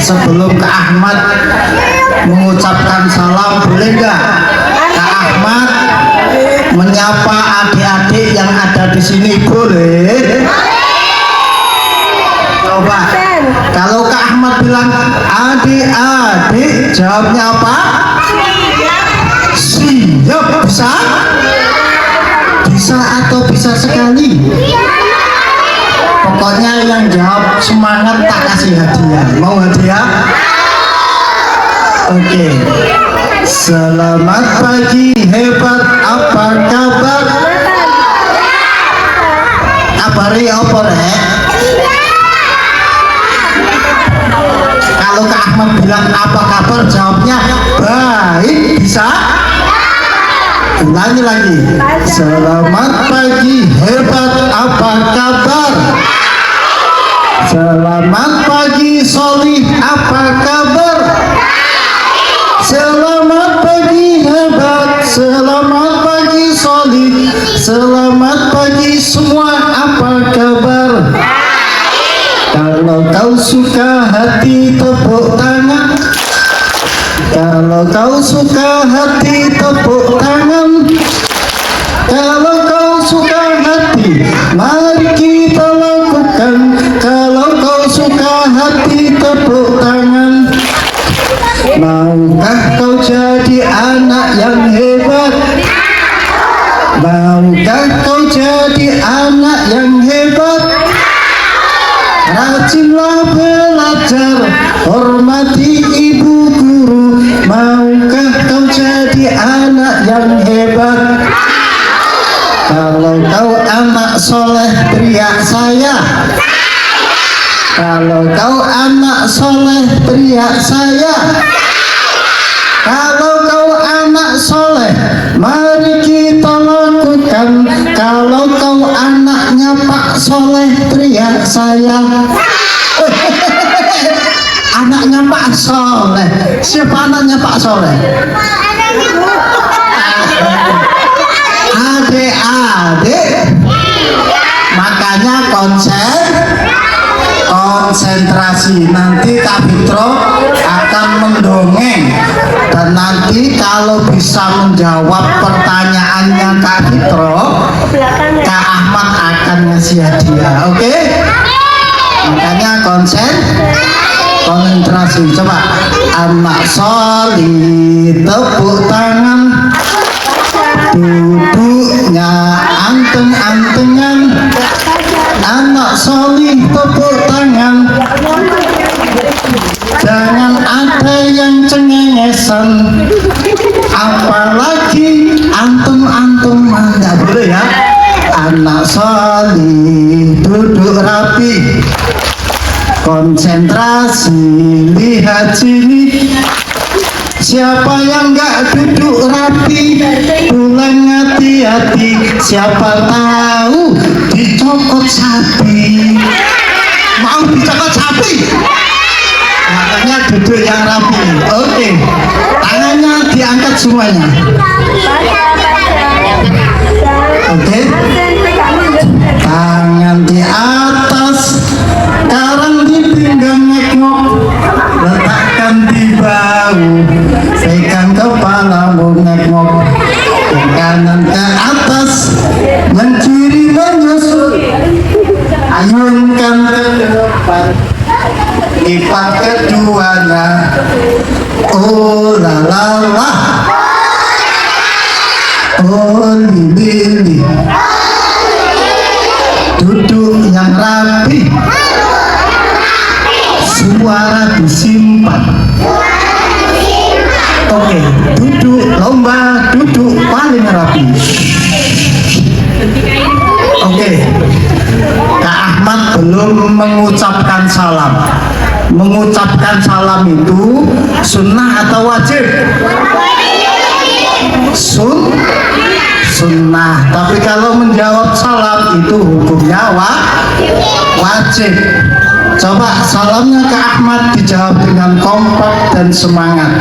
Sebelum Kak Ahmad mengucapkan salam, boleh nggak Kak Ahmad menyapa adik-adik yang ada di sini? Boleh? Coba, kalau Kak Ahmad bilang adik-adik, jawabnya apa? Siap. Bisa? Bisa atau bisa sekali? Pokoknya yang jawab semangat tak kasih hadiah. Mau hadiah? Oke. Selamat pagi, hebat, apa kabar? Kabari apa rek? Kalau Kak Ahmad bilang apa kabar, jawabnya baik. Bisa? Ulangi lagi. Selamat pagi, hebat, apa kabar? Selamat pagi, solih, apa kabar? Selamat pagi, hebat. Selamat pagi, solih. Selamat pagi semua, apa kabar? Kalau kau suka hati, tepuk tangan. Kalau kau suka hati, tepuk tangan. Kalau kau suka hati, mari kita lakukan. Kalau kau suka hati, tepuk tangan. Maukah kau jadi anak yang hebat? Maukah kau jadi anak yang hebat? Rajinlah belajar, hormati ibu guru. Maukah kau jadi anak yang hebat? Kalau kau anak soleh, teriak saya. Kalau kau anak soleh, teriak saya. Kalau kau anak soleh, mari kita lakukan. Kalau kau anaknya Pak Soleh, teriak saya. Anaknya Pak Soleh. Siapa anaknya Pak Soleh? Adik-adik. Makanya konsentrasi. Nanti Kak Fitro akan mendongeng, dan nanti kalau bisa menjawab pertanyaannya Kak Fitro, Kak Ahmad akan ngasih hadiah. Oke? Makanya konsentrasi. Coba, anak solih, tepuk tangan. Duduknya anteng-antengan. Anak solih, tepuk tangan. Jangan ada yang cengengesan, apalagi antum-antum. Nggak boleh ya. Anak solih, duduk rapi. Konsentrasi, lihat sini. Siapa yang nggak duduk rapi, pulang hati-hati. Siapa tahu dicokot sapi. Mau dicokot sapi? Makanya duduk yang rapi. Oke, tangannya diangkat semuanya. Oke, tangan di atas, sekarang di pinggang ngekngok, letakkan di bahu, pegang kepalamu ngekngok, ke kanan ke atas, yang kiri menyusul, ayunkan ke depan, lipat keduanya. Oh la la la, oh lili, duduk yang rapi, suara disimpan. Oke, duduk lomba, duduk paling rapi. Oke, Kak Ahmad belum mengucapkan salam. Mengucapkan salam itu sunnah atau wajib? Sunnah. Tapi kalau menjawab salam itu hukumnya wajib. Coba salamnya ke Ahmad dijawab dengan kompak dan semangat.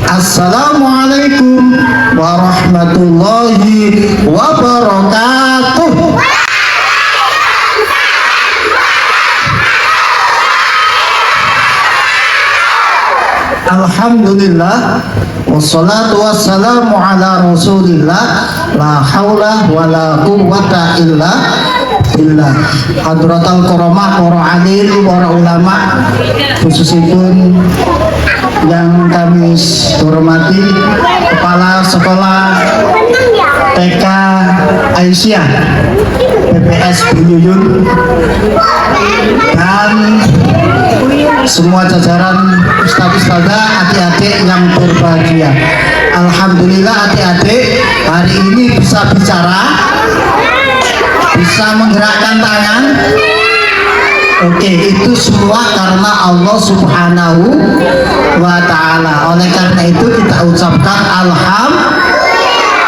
Assalamualaikum warahmatullahi wabarakatuh. Alhamdulillah wassalatu wassalamu ala rasulillah la haula wala quwwata illa billah. Hadratul karamah para alim, para ulama, khususipun yang kami hormati Kepala Sekolah TK Aisyah PPS Buyuyun dan semua jajaran ustadz-ustadzah, adik-adik yang berbahagia. Alhamdulillah adik-adik hari ini bisa bicara, bisa menggerakkan tangan. Oke, itu semua karena Allah Subhanahu wa Ta'ala. Oleh karena itu kita ucapkan alhamdulillah.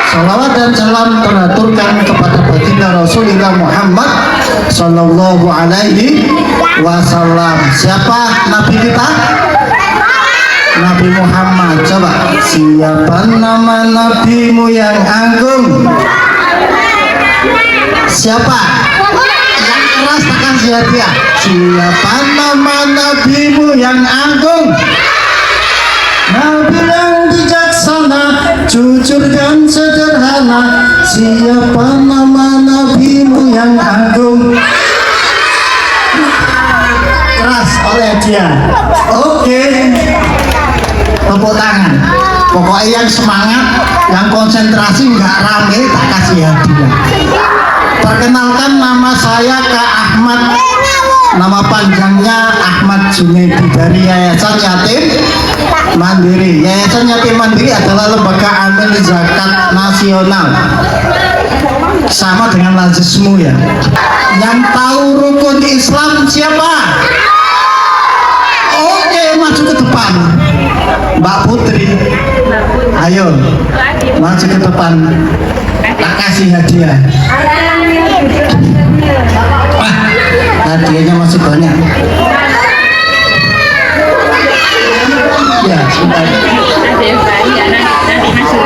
Salawat dan salam teraturkan kepada baginda Rasulullah Muhammad Sallallahu Alaihi Wasallam. Siapa Nabi kita? Nabi Muhammad. Coba, siapa nama nabimu yang agung? Siapa? Yang keras tekan dia. Siapa nama nabimu yang agung? Nabi yang bijaksana, jujur dan sederhana. Siapa nama nabimu yang agung? Keras oleh dia. Oke, tepuk tangan. Pokoknya yang semangat, yang konsentrasi, nggak rame, tak kasih hadiah. Perkenalkan, nama saya Kak Ahmad. Nama panjangnya Ahmad Junaidi dari Yayasan Yatim Mandiri. Yayasan Yatim Mandiri adalah lembaga amil zakat nasional, sama dengan Lazismu ya. Yang tahu rukun Islam siapa? Oke, maju ke depan Mbak Putri. Ayo maju ke depan, tak kasih hadiah. Hadiahnya masih banyak. Ya, sudah.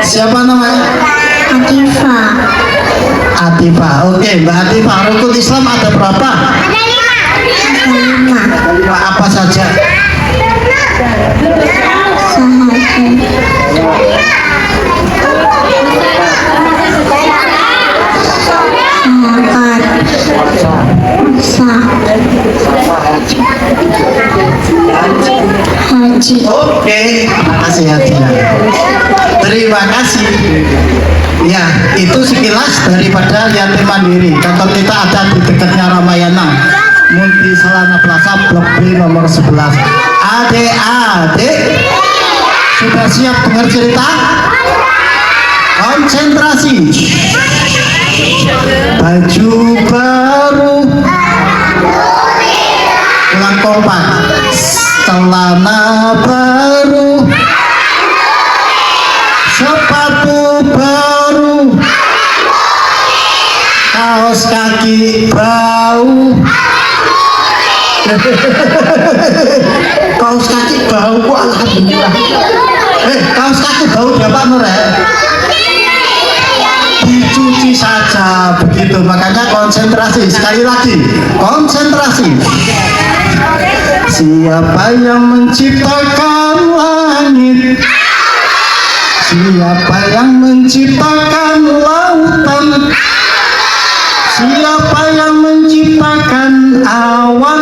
Siapa namanya? Atifa. Atifa. Oke, Mbak Atifa, rukun Islam ada berapa? Ada 5. Lima apa saja? Haji. Oke, makasih hadiah. Terima kasih. Ya, itu sekilas daripada Yatim Mandiri. Kantor kita ada di dekatnya Ramayana, Multi Salana Plaza, Blok B nomor 11. Adik-adik sudah siap dengar cerita? Konsentrasi. Baju baru, ulang kompak. Celana baru, sepatu baru, kaos kaki bau. Kaos kaki bau, alhamdulillah. Kaos kaki bau dapat merek, dicuci saja begitu. Makanya konsentrasi, sekali lagi konsentrasi. Siapa yang menciptakan langit? Siapa yang menciptakan lautan? Siapa yang menciptakan awan?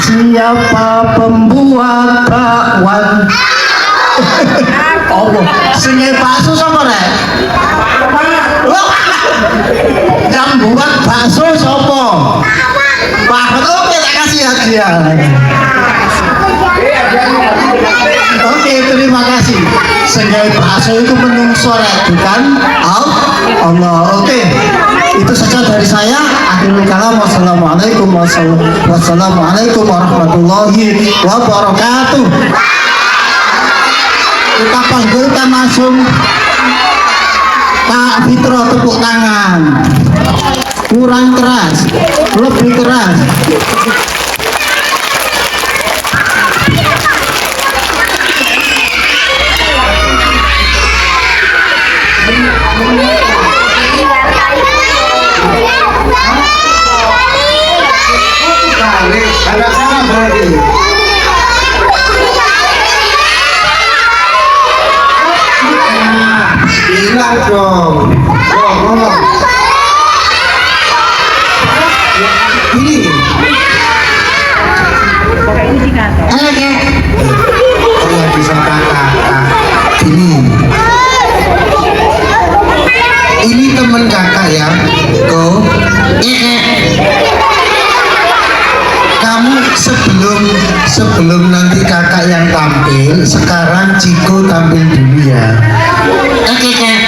Siapa pembuat bakwan? Allah, sing bakso sapa rek? Yang buat bakso sapa? Pak, oke, tak kasih hadiah. Oke, terima kasih. Sehingga bakso itu menungso rek, bukan Allah. Oke, itu saja dari saya. Akhirul kalam, wassalamualaikum warahmatullahi wabarakatuh. Kita panggilkan langsung Pak Fitro, tepuk tangan. Kurang keras, lebih keras. dong. Yo, ngomong. Ini. Halo kak. Oh ya bisa kakak. Ini teman kakak ya. Go. Kamu sebelum nanti kakak yang tampil, sekarang Ciko tampil dulu ya. Oke kak.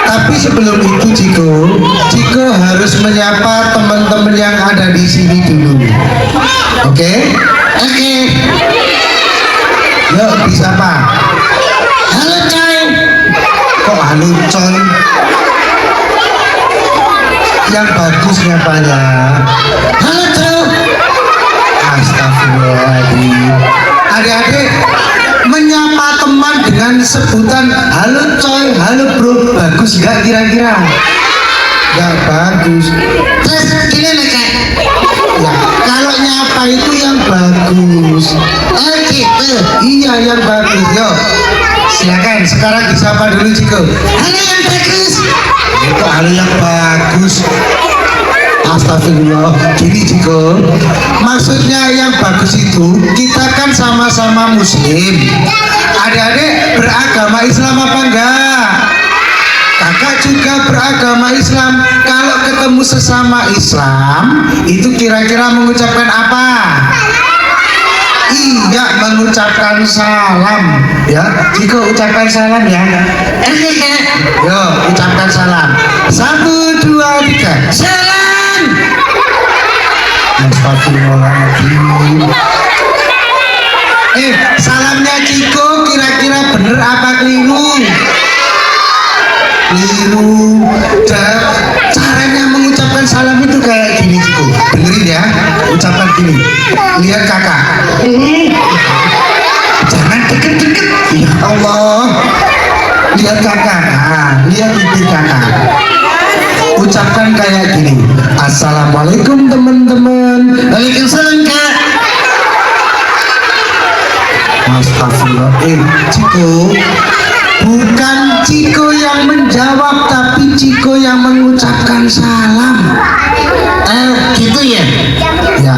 Tapi sebelum itu Ciko harus menyapa teman-teman yang ada di sini dulu. Oke? Oke. Yuk disapa. Halo coy. Kok halo coy? Yang bagus nyapanya. Halo coy. Astagfirullahaladzim. Adik-adik menyapa teman dengan sebutan halo coy, halo bro, bagus gak kira-kira? Gak bagus. Terus gimana kak? Ya, kalau nyapa itu yang bagus. Oh gitu. Iya yang bagus. Yo, silakan sekarang disapa dulu Ciko. Halo yang bagus. Itu halo yang bagus. Astagfirullah. Gini Ciko, maksudnya yang bagus itu kita kan sama-sama muslim. Adik-adik beragama Islam apa enggak? Kakak juga beragama Islam. Kalau ketemu sesama Islam itu kira-kira mengucapkan apa? Iya, mengucapkan salam ya. Ciko ucapkan salam ya. Oke kak. Yo, ucapkan salam. 1, 2, 3. Salam. Astagfirullahaladzim. Salamnya Ciko kira-kira bener apa keliru? Keliru. Caranya mengucapkan salam itu kayak gini Ciko. Dengerin ya, ucapan gini. Lihat kakak. Jangan deket-deket. Ya Allah. Lihat kakak. Nah, lihat bibir kakak. Ucapkan kayak gini. Assalamualaikum teman-teman. Waalaikumsalam kak. Astagfirullah. Ciko, bukan Ciko yang menjawab, tapi Ciko yang mengucapkan salam. Gitu ya. Ya,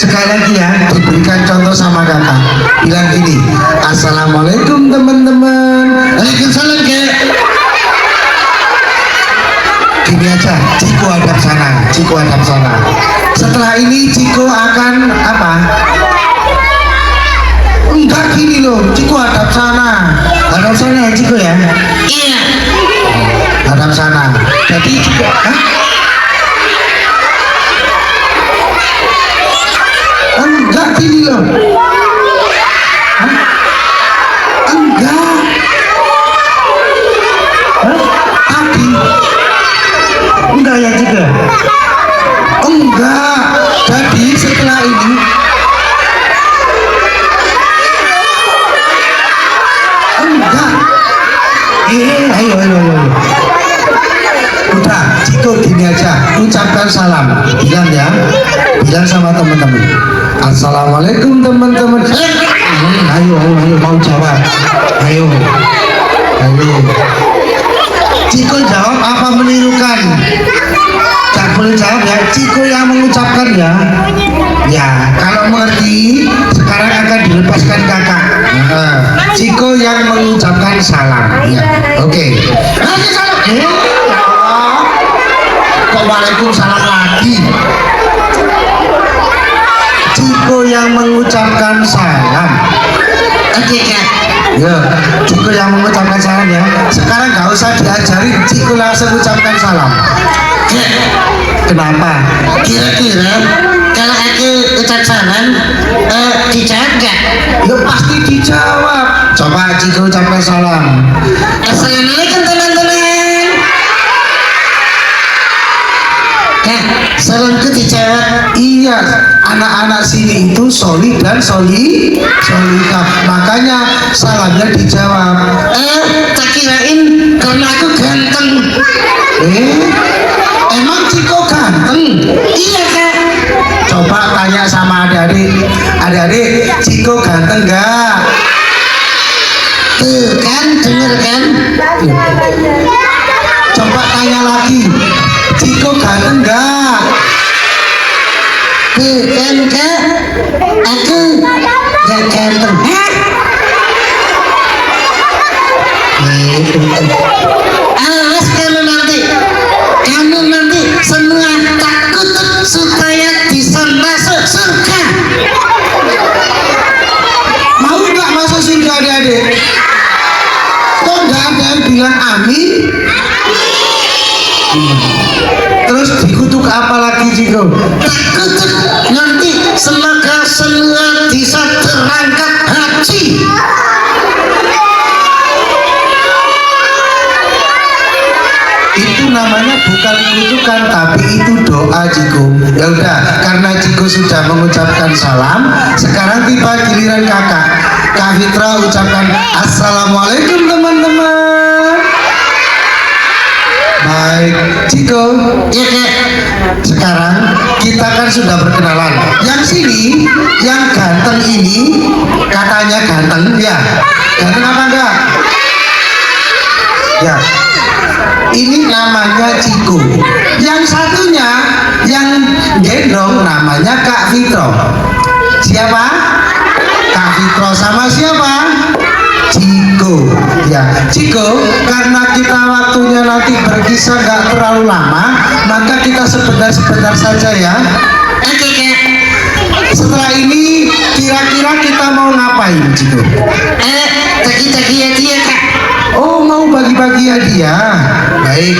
sekali lagi ya, diberikan contoh sama kakak. Bilang gini, Assalamualaikum teman-teman. Waalaikumsalam kak. Gini aja, Ciko hadap sana, Ciko hadap sana. Setelah ini Ciko akan apa? Enggak gini loh, Ciko hadap sana. Hadap sana ya Ciko ya? Iya. Hadap sana. Jadi Ciko, hah? Enggak gini loh. Hah? Enggak. Hah? Tadi. Enggak ya juga? Enggak. Jadi setelah ini enggak. Ayo. Udah, Ciko gini aja, ucapkan salam. Bilang ya, bilang sama teman-teman. Assalamualaikum teman-teman. Ayo, mau jawab. Ayo. Ciko jawab apa menirukan? Tak boleh jawab ya. Ciko yang mengucapkan ya. Ya, kalau mengerti sekarang akan dilepaskan kakak. Ciko yang mengucapkan salam. Ya, oke. Nanti salam. Ya Allah. Kok waalaikumsalam lagi? Ciko yang mengucapkan salam. Oke kak. Ya, Ciko yang mengucapkan salam ya. Sekarang nggak usah diajarin, Ciko langsung ucapkan salam. Kak, Kenapa? kira-kira kalau aku ucap salam, dijawab nggak? Ya pasti dijawab. Coba Ciko ucapkan salam. Assalamualaikum teman-teman. Kak, salamku dijawab. Iya, anak-anak sini itu solih dan solihah. Makanya salamnya dijawab. Tak kirain karena aku ganteng. Emang Ciko ganteng? Iya kak. Coba tanya sama adik-adik. Adik-adik, Ciko ganteng nggak? Tuh kan, denger kan? Coba tanya lagi, Ciko ganteng enggak? Tuh kan kak, aku gak ganteng. Awas kamu nanti semua takut supaya bisa masuk surga. Mau nggak masuk surga adik-adik? Kok nggak ada yang bilang amin? Terus dikutuk apa lagi Ciko? Takut nanti semoga semua bisa berangkat haji. Itu namanya bukan kutukan tapi itu doa Ciko. Ya udah, karena Ciko sudah mengucapkan salam, sekarang tiba giliran kakak. Kak Fitra ucapkan assalamualaikum teman-teman. Baik, Ciko. Ya kak. Sekarang kita kan sudah berkenalan. Yang sini, yang ganteng ini katanya ganteng, ya? Ganteng apa enggak? Ya. Ini namanya Ciko. Yang satunya, yang gendong namanya Kak Fitro. Siapa? Kak Fitro sama siapa? Ciko. Ya, Ciko, karena kita waktunya nanti berkisah nggak terlalu lama, maka kita sebentar-sebentar saja ya. Oke kak. Setelah ini kira-kira kita mau ngapain, Ciko? Bagi-bagi hadiah kak. Oh, mau bagi-bagi hadiah. Baik.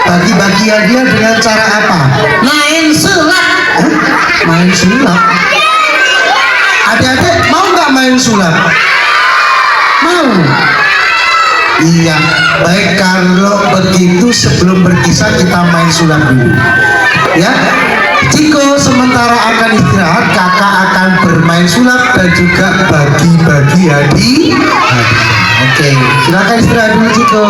Bagi-bagi hadiah dengan cara apa? Main sulap. Hah? Main sulap. Adik-adik mau nggak main sulap? Mau. Iya. Baik, kalau begitu sebelum berkisah kita main sulap dulu. Ya. Ciko sementara akan istirahat, kakak akan bermain sulap dan juga bagi-bagi hadiah. Oke, silakan istirahat dulu Ciko.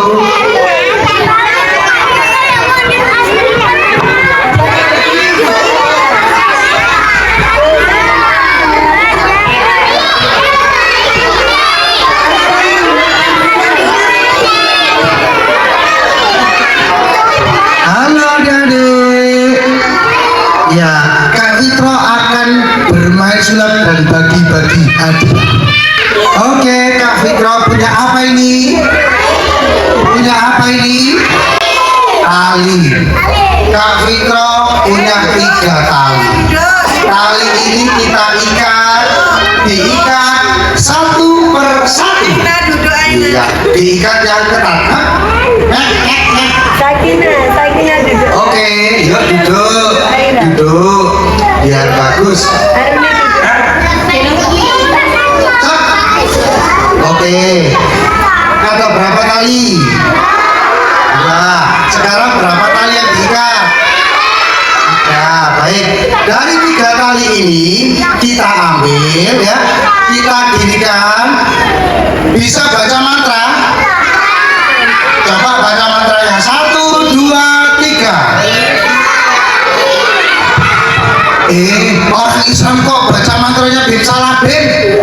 Halo adik-adik. Ya, Kak Fitro akan bermain sulap dan bagi-bagi hadiah. Oke, Kak Fitro punya apa ini? Punya apa ini? Tali. Kak Fitro punya 3 tali. Tali ini kita diikat satu per satu. Iya, diikat yang ketat. Sakina duduk. Oke, yuk duduk, biar bagus. Oke, ada berapa tali? Nah, sekarang berapa tali yang diikat? Ya, baik. Dari 3 tali ini kita ambil ya, kita ginikan. Bisa baca mantra? Coba baca mantranya. 1, 2, 3. Orang Islam kok baca mantranya bin salah bin?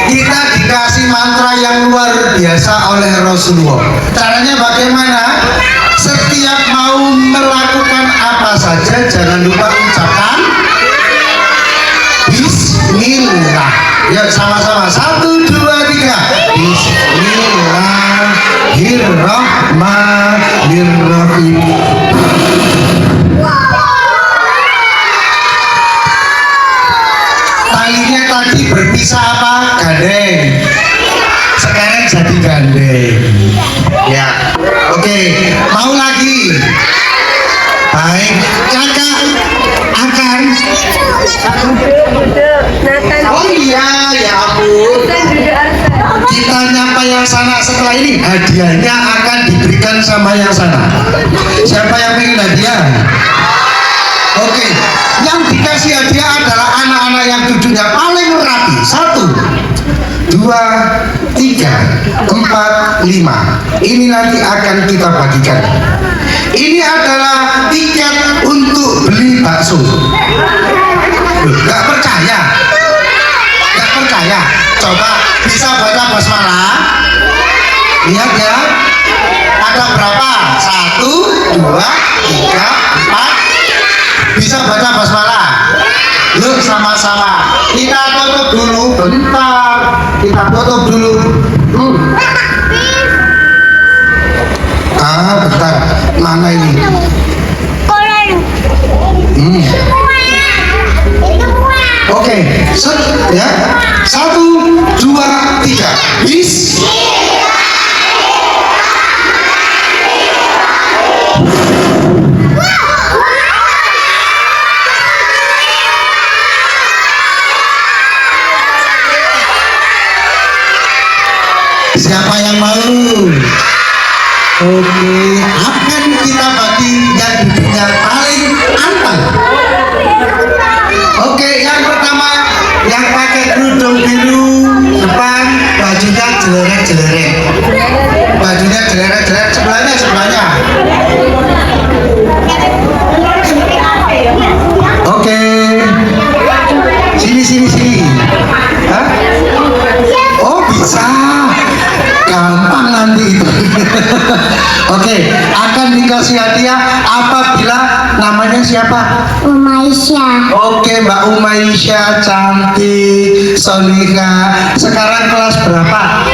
Kita dikasih mantra yang luar biasa oleh Rasulullah. Caranya bagaimana? Setiap mau melakukan apa saja jangan lupa ucapkan Bismillah. Yuk sama-sama. 1, 2, 3. Bismillahirrahmanirrahim. Talinya tadi berpisah apa? Gandeng. Sekarang jadi gandeng. Ya, oke. Mau lagi? Baik, kakak akan. Oh iya, ya ampun. Kita nyapa yang sana, setelah ini hadiahnya akan diberikan sama yang sana. Siapa yang pengen hadiah? Oke, yang dikasih hadiah adalah anak-anak yang duduknya paling rapi. 1, 2, 3, 4, 5. Ini nanti akan kita bagikan. Ini adalah tiket untuk beli bakso. Loh, nggak percaya? Nggak percaya? Coba bisa baca basmalah? Lihat ya. Ada berapa? 1, 2, 3, 4. Bisa baca basmalah? Yuk sama-sama. Kita tutup dulu bentar. Kita tutup dulu. Bentar. Mana ini? Oke, set ya. 1, 2, 3. Bis. Siapa yang mau? Oke, akan kita bagi yang duduknya paling anteng. Oke, yang pertama yang pakai kerudung biru depan, bajunya jelerek-jelerek. Bajunya jelerek-jelerek, sebelahnya. Oke. Sini. Hah? Oh, bisa. Gampang nanti itu. Oke, akan dikasih hadiah apabila namanya siapa? Umaisya. Oke, Mbak Umaisya, cantik, solihah. Sekarang kelas berapa?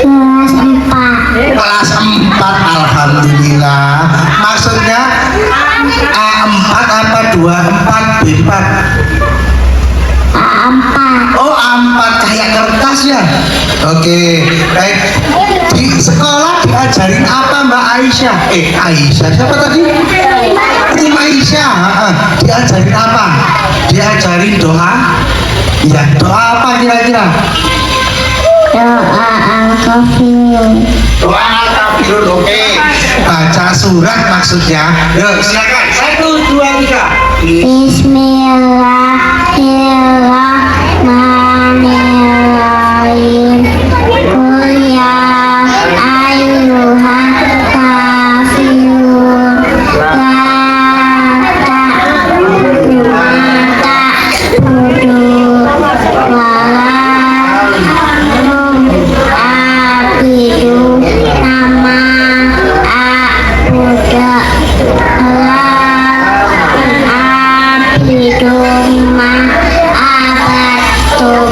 Kelas 4. Kelas 4, alhamdulillah. Maksudnya A4 apa 24 B4? A4. Oh, A4 kayak kertas ya. Oke, baik. Di sekolah diajarin apa Mbak Aisyah? Aisyah siapa tadi? Umaisya. Diajarin apa? Diajarin doa? Ya, doa apa kira-kira? Doa Al-Kafirun. Doa Al-Kafirun, oke. Baca surat maksudnya. Yuk, silakan. 1, 2, 3. Bismillahirrahmanirrahim. Qul ya ayyuhal kafirun la ta'budu wa la abidu nama abuda abidum ma abatum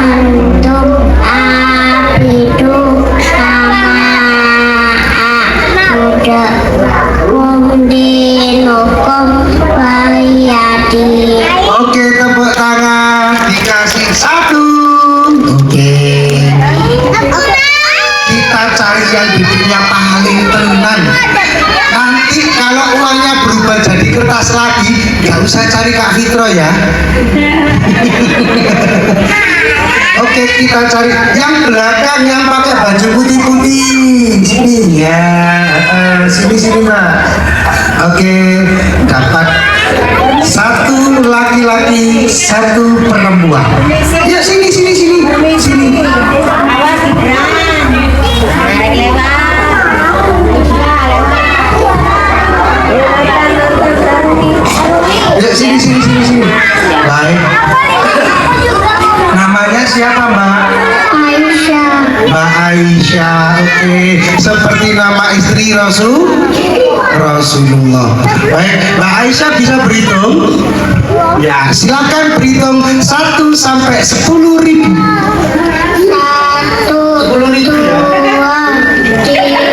antum abidum sama abuda dinukum waliyadi. Oke, tepuk tangan. Dikasih 1. Oke. Kita cari yang duduknya paling tenang. Nanti kalau uangnya berubah jadi kertas lagi, nggak usah cari Kak Fitro ya. Oke, kita cari yang belakang yang pakai baju putih-putih. Sini ya. Sini Mbak. Oke, dapat 1 laki-laki, 1 perempuan. Ya sini. Ya sini. Baik. Namanya siapa Mbak? Aisyah. Mbak Aisyah. Oke, seperti nama istri Rasulullah. Baik, Mbak Aisyah bisa berhitung? Ya, silakan berhitung 1 sampai 10.000. 1, 10.000 ya. 2, 3,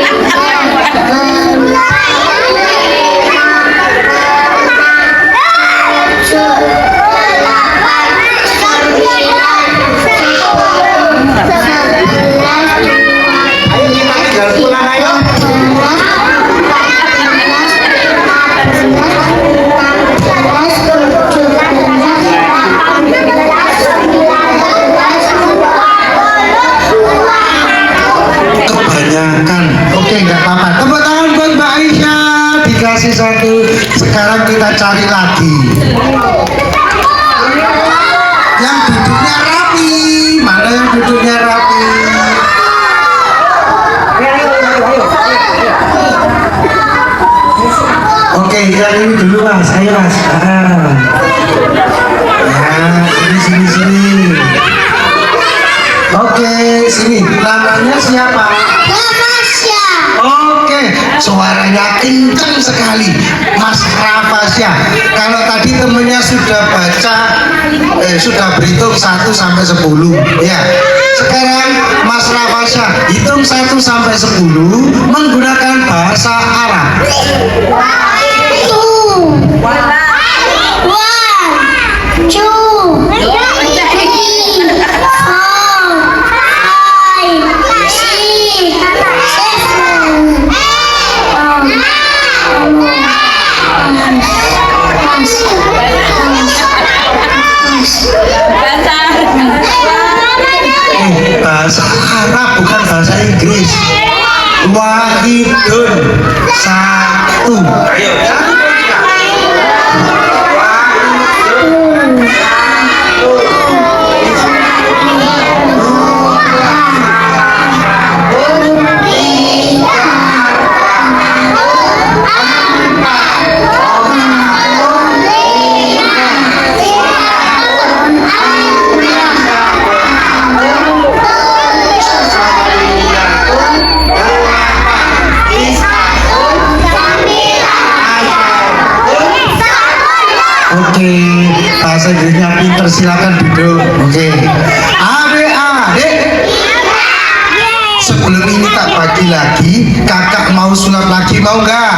Kebanyakan. Oke, nggak apa-apa. Tepuk tangan buat Mbak Aisyah. Dikasih 1. Sekarang kita cari lagi. Yang duduknya rapi. Mana yang duduknya rapi? Oke, yang ini dulu Mas. Ayo Mas. Ya, sini. sini. Namanya siapa? Ramasya. Oke, suaranya kencang sekali, Mas Rafasya. Kalau tadi temennya sudah baca, sudah berhitung 1 sampai 10, ya. Sekarang Mas Rafasya hitung 1 sampai 10 menggunakan bahasa Arab. Two. One, two, three, 4, 5, 6, 7, Bahasa Arab bukan bahasa Inggris. Wahidun, 1. Ayo, Oke, bahasa Inggrisnya pinter, silakan duduk. Oke, adik-adik, sebelum ini tak bagi lagi, kakak mau sulap lagi, mau nggak?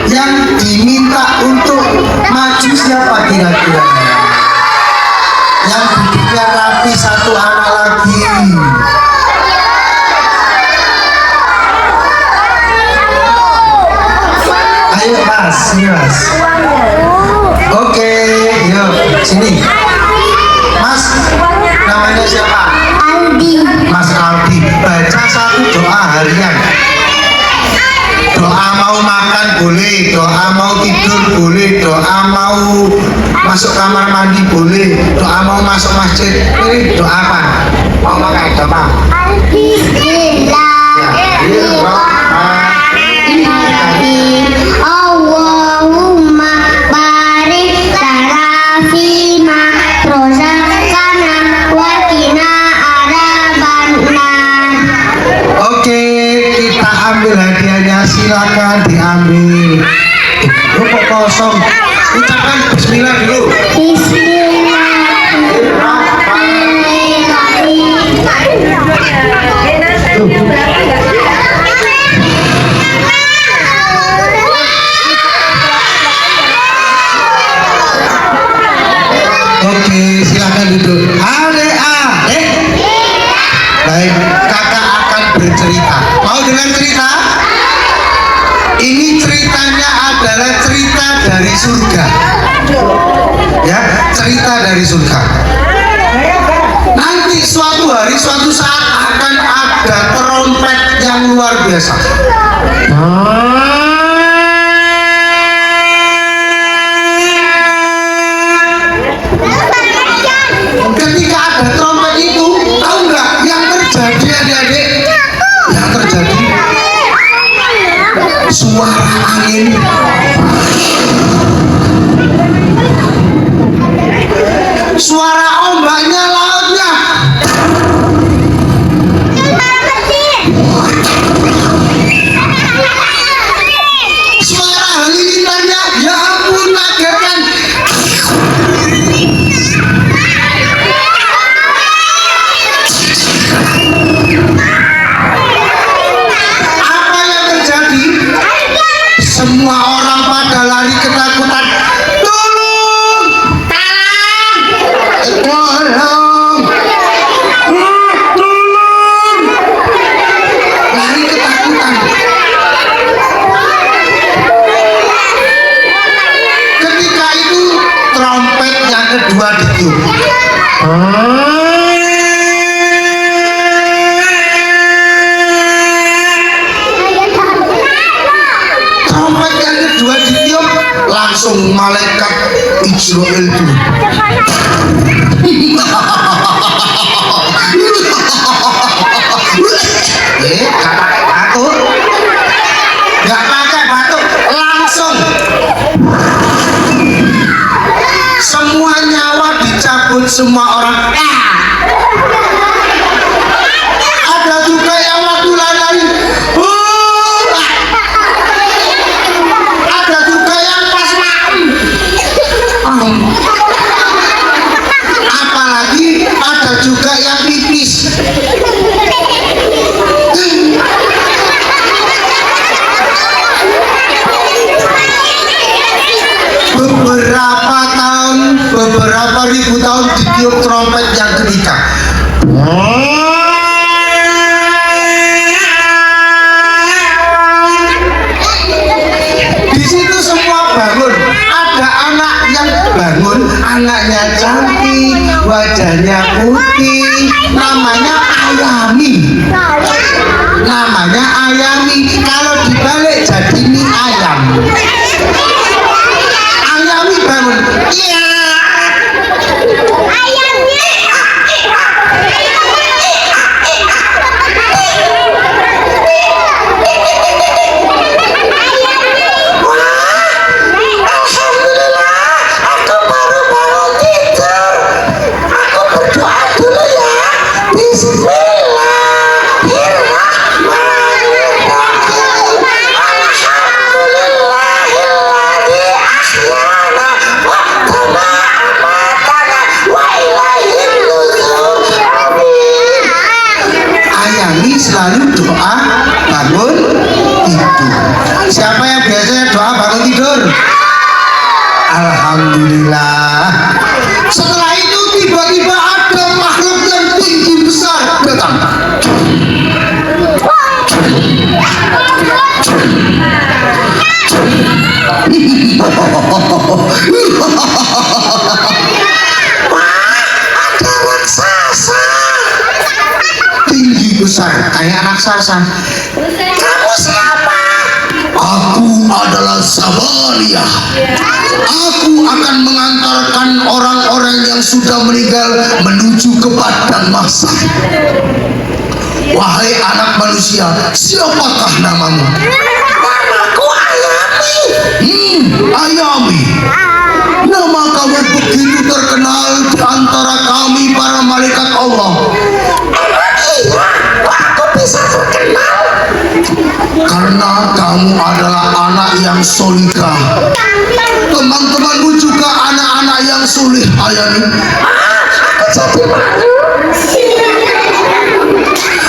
Yang diminta untuk maju siapa kira-kira? Yang duduknya rapi, 1 anak lagi. Ayo mas, sini mas. Oke, yuk sini. Mas, namanya siapa? Aldi. Mas Aldi. Baca 1 doa harian. Doa mau makan boleh, doa mau tidur boleh, doa mau masuk kamar mandi boleh, doa mau masuk masjid. Ini doa apa? Mau makan doa. Bismillahirrahmanirrahim. Allahumma barik lana fima rozaqtana wa qina adzabannar. Oke, kita ambil hadiahnya, silakan diambil. Kok kosong? Ucapkan bismillah dulu. Oke, silakan duduk. Adik-adik. Baik, kakak akan bercerita. Mau dengar cerita? Ini ceritanya adalah cerita dari surga. Ya, cerita dari surga. Nanti suatu hari, suatu saat akan ada trompet yang luar biasa. Ketika ada trompet itu, tahu nggak yang terjadi adik-adik? Yang terjadi suara angin, suara ombaknya, lautnya, suara halilintarnya, ya ampun mengagetkan. Apa yang terjadi? Semua orang pada lari ketakutan. Tolong! Tolong! Tolong! Lari ketakutan. Ketika itu trompet yang kedua ditiup. Trompet yang kedua ditiup, langsung malaikat Israel itu. Gak pakai batuk, gak pakai batuk, langsung semua nyawa dicabut. semua orang ada juga yang waktu lari ada juga yang pas makan apalagi ada juga yang pipis. Beberapa ribu tahun ditiup trompet yang ketiga. Di situ semua bangun. Ada anak yang bangun, anaknya cantik, wajahnya putih, namanya Ayami. Namanya Ayami. Kalau dibalik jadi mie ayam. Ayami bangun. Iya. Selalu doa bangun tidur. Siapa yang biasanya doa bangun tidur? Alhamdulillah. Setelah itu tiba-tiba ada makhluk yang tinggi besar datang. Ada raksasa tinggi besar kayak raksasa. Kamu siapa? Aku adalah Zabania. Aku akan mengantarkan orang-orang yang sudah meninggal menuju ke padang mahsyar. Wahai anak manusia, siapakah namamu? Namaku Ayami. Ayami. Nama kamu begitu terkenal di antara kami para malaikat Allah. Aku bisa terkenal karena kamu adalah anak yang solihah. Teman-temanmu juga anak-anak yang solih. Ayami, aku jadi malu.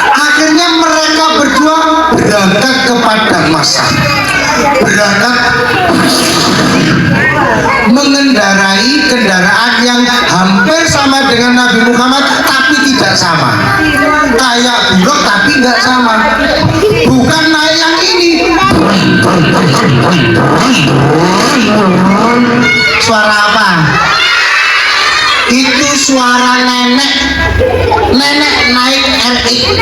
Akhirnya mereka berdua berangkat ke padang mahsyar. Berangkat mengendarai kendaraan yang hampir sama dengan Nabi Muhammad tapi tidak sama. Kayak bulog tapi nggak sama. Bukan naik yang ini. Suara apa? Itu suara nenek. Nenek naik RX.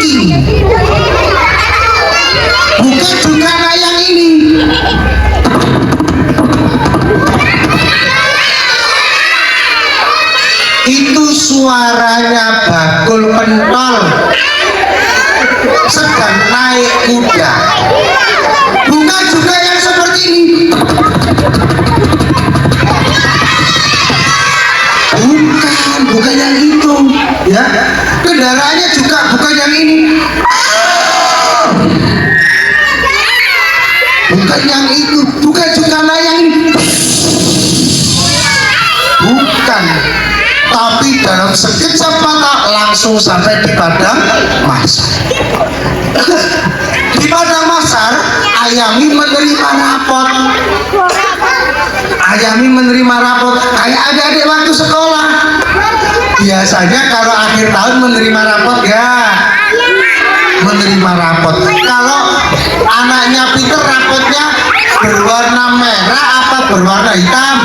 Bukan juga naik yang ini. Itu suaranya bakul pentol sedang naik kuda. Bukan juga yang seperti ini. Bukan yang itu. Ya, kendaraannya juga bukan yang ini. Bukan yang itu. Bukan juga yang ini. Bukan. Tapi dalam sekejap mata langsung sampai di padang mahsyar. Di padang mahsyar, Ayami menerima rapot. Ayami menerima rapot kayak adik-adik waktu sekolah. Biasanya kalau akhir tahun menerima rapot ya, menerima rapot. Kalau anaknya Peter rapotnya berwarna merah apa berwarna hitam?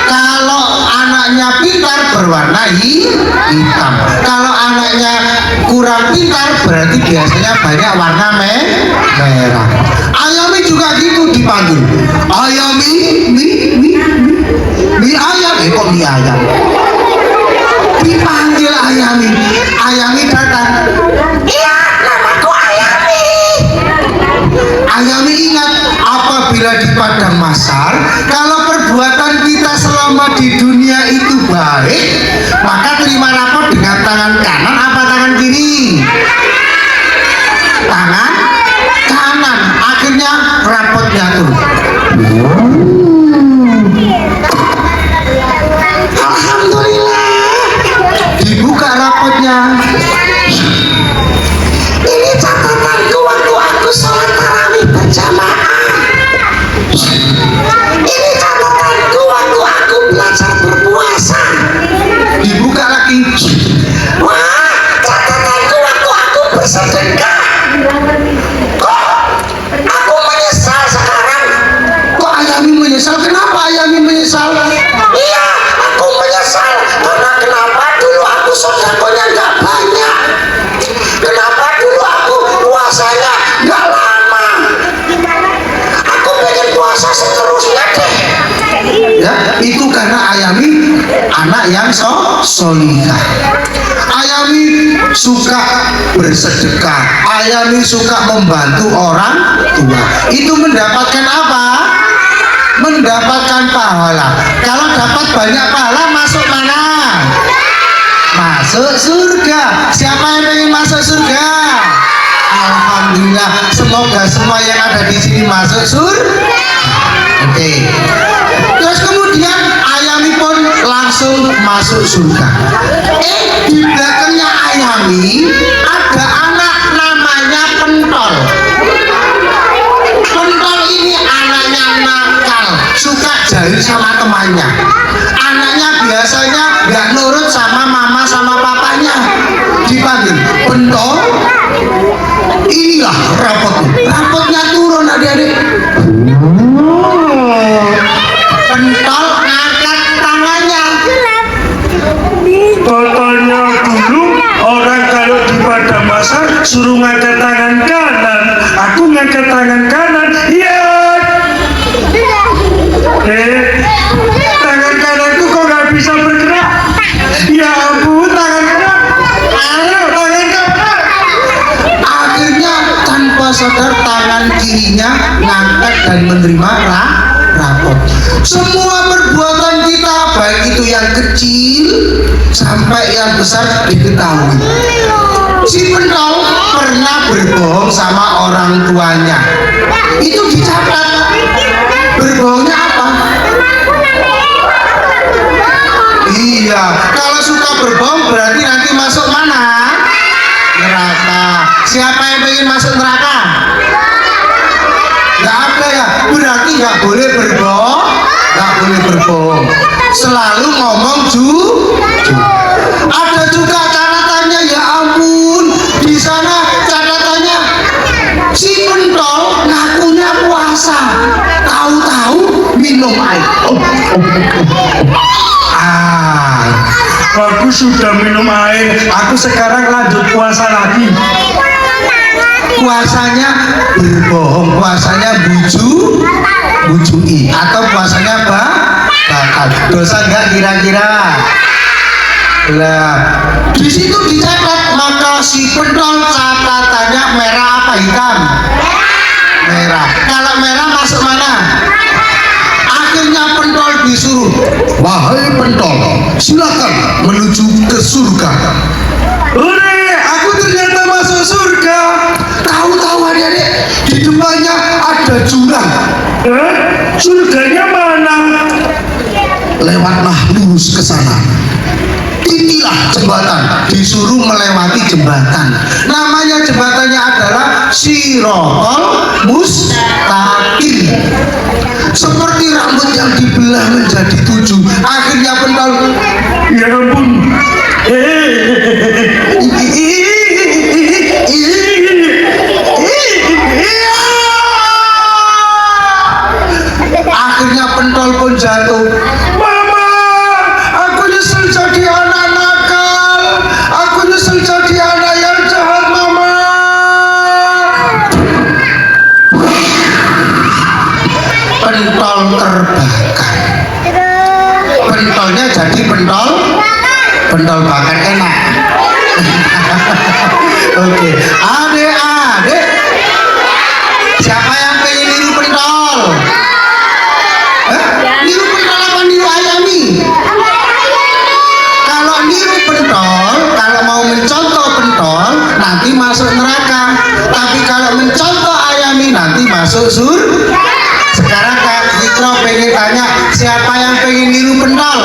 Kalau anaknya pintar berwarna hitam. Kalau anaknya kurang pintar berarti biasanya banyak warna merah. Ayami juga gitu dipanggil. Ayami, mi ayam, kok mi ayam? Dipanggil Ayami. Ayami datang. Iya, namaku Ayami. Ayami ingat apabila di padang mahsyar, kalau perbuatan kita selama di kiri, tangan kanan, akhirnya rapotnya tuh. Alhamdulillah, dibuka rapotnya. Ini catatanku waktu aku sholat tarawih berjamaah. Ini catatanku waktu aku belajar berpuasa. Dibuka lagi. Wah, catatanku waktu aku bersedekah. Kok aku menyesal sekarang? Kok Ayami menyesal? Kenapa Ayami menyesal? Iya, aku menyesal karena kenapa dulu aku sodakonya nggak banyak. Kenapa dulu aku puasanya nggak lama. Aku pengen puasa seterusnya deh. Ya, itu karena Ayami anak yang solihah. Ayami suka bersedekah. Ayami suka membantu orang tua. Itu mendapatkan apa? Mendapatkan pahala. Kalau dapat banyak pahala, masuk mana? Masuk surga. Siapa yang ingin masuk surga? Alhamdulillah. Semoga semua yang ada di sini masuk surga. Oke. Terus kemudian Ayami pun langsung masuk surga. Di belakangnya Ayami ada anak namanya Pentol. Pentol ini anaknya nakal, suka jahil sama temannya. Anaknya biasanya nggak nurut sama mama sama papanya. Dipanggil Pentol. Inilah rapotnya. Rapotnya turun adik-adik. Pentol ngangkat tangannya. Katanya dulu orang kalau di padang masak suruh ngangkat tangan kanan, aku ngangkat tangan kanan. Iya. Tangan kananku kok nggak bisa bergerak? Ya ampun, tangan kanan. Ayo, tangan kanan. Akhirnya tanpa sadar tangan kirinya ngangkat dan menerima rapot. Semua perbuatan kita, baik itu yang kecil sampai yang besar, diketahui. Si Pentol pernah berbohong sama orang tuanya. Itu dicatat. Berbohongnya apa? Iya, kalau suka berbohong berarti nanti masuk mana? Neraka. Siapa yang ingin masuk neraka? Nggak ada ya, berarti nggak boleh berbohong. Nggak boleh berbohong. Selalu ngomong jujur. Ada juga catatannya, ya ampun. Di sana catatannya si Pentol ngakunya puasa, tahu-tahu minum air. Aku sudah minum air, aku sekarang lanjut puasa lagi. Puasanya berbohong, puasanya bujui, atau puasanya batal. Dosa enggak kira-kira? Lah, di situ dicatat, maka si Pentol catatannya merah apa hitam? Merah. Kalau merah masuk mana? Akhirnya Pentol disuruh, wahai Pentol, silakan menuju ke surga. Hore, aku ternyata masuk surga. Tahu-tahu adik-adik, di depannya ada jurang. Surganya mana? Lewatlah lurus ke sana. Inilah jembatan, disuruh melewati jembatan. Namanya jembatannya adalah Sirotol Mustaqim. Seperti rambut yang dibelah menjadi 7. Akhirnya Pentol, Ya ampun. akhirnya Pentol pun jatuh. Mama, aku nyesel jadi anak nakal. Aku nyesel jadi anak yang jahat, Mama. Pentol terbakar. Pentolnya jadi pentol bakar enak. Oke, adik-adik, siapa yang pengen niru pentol? Niru pentol apa niru Ayami? Kalau niru pentol, kalau mau mencontoh pentol, masuk neraka. Tapi kalau mencontoh ayami nanti masuk surga. Sekarang Kak Citro pengen tanya, siapa yang pengen niru pentol?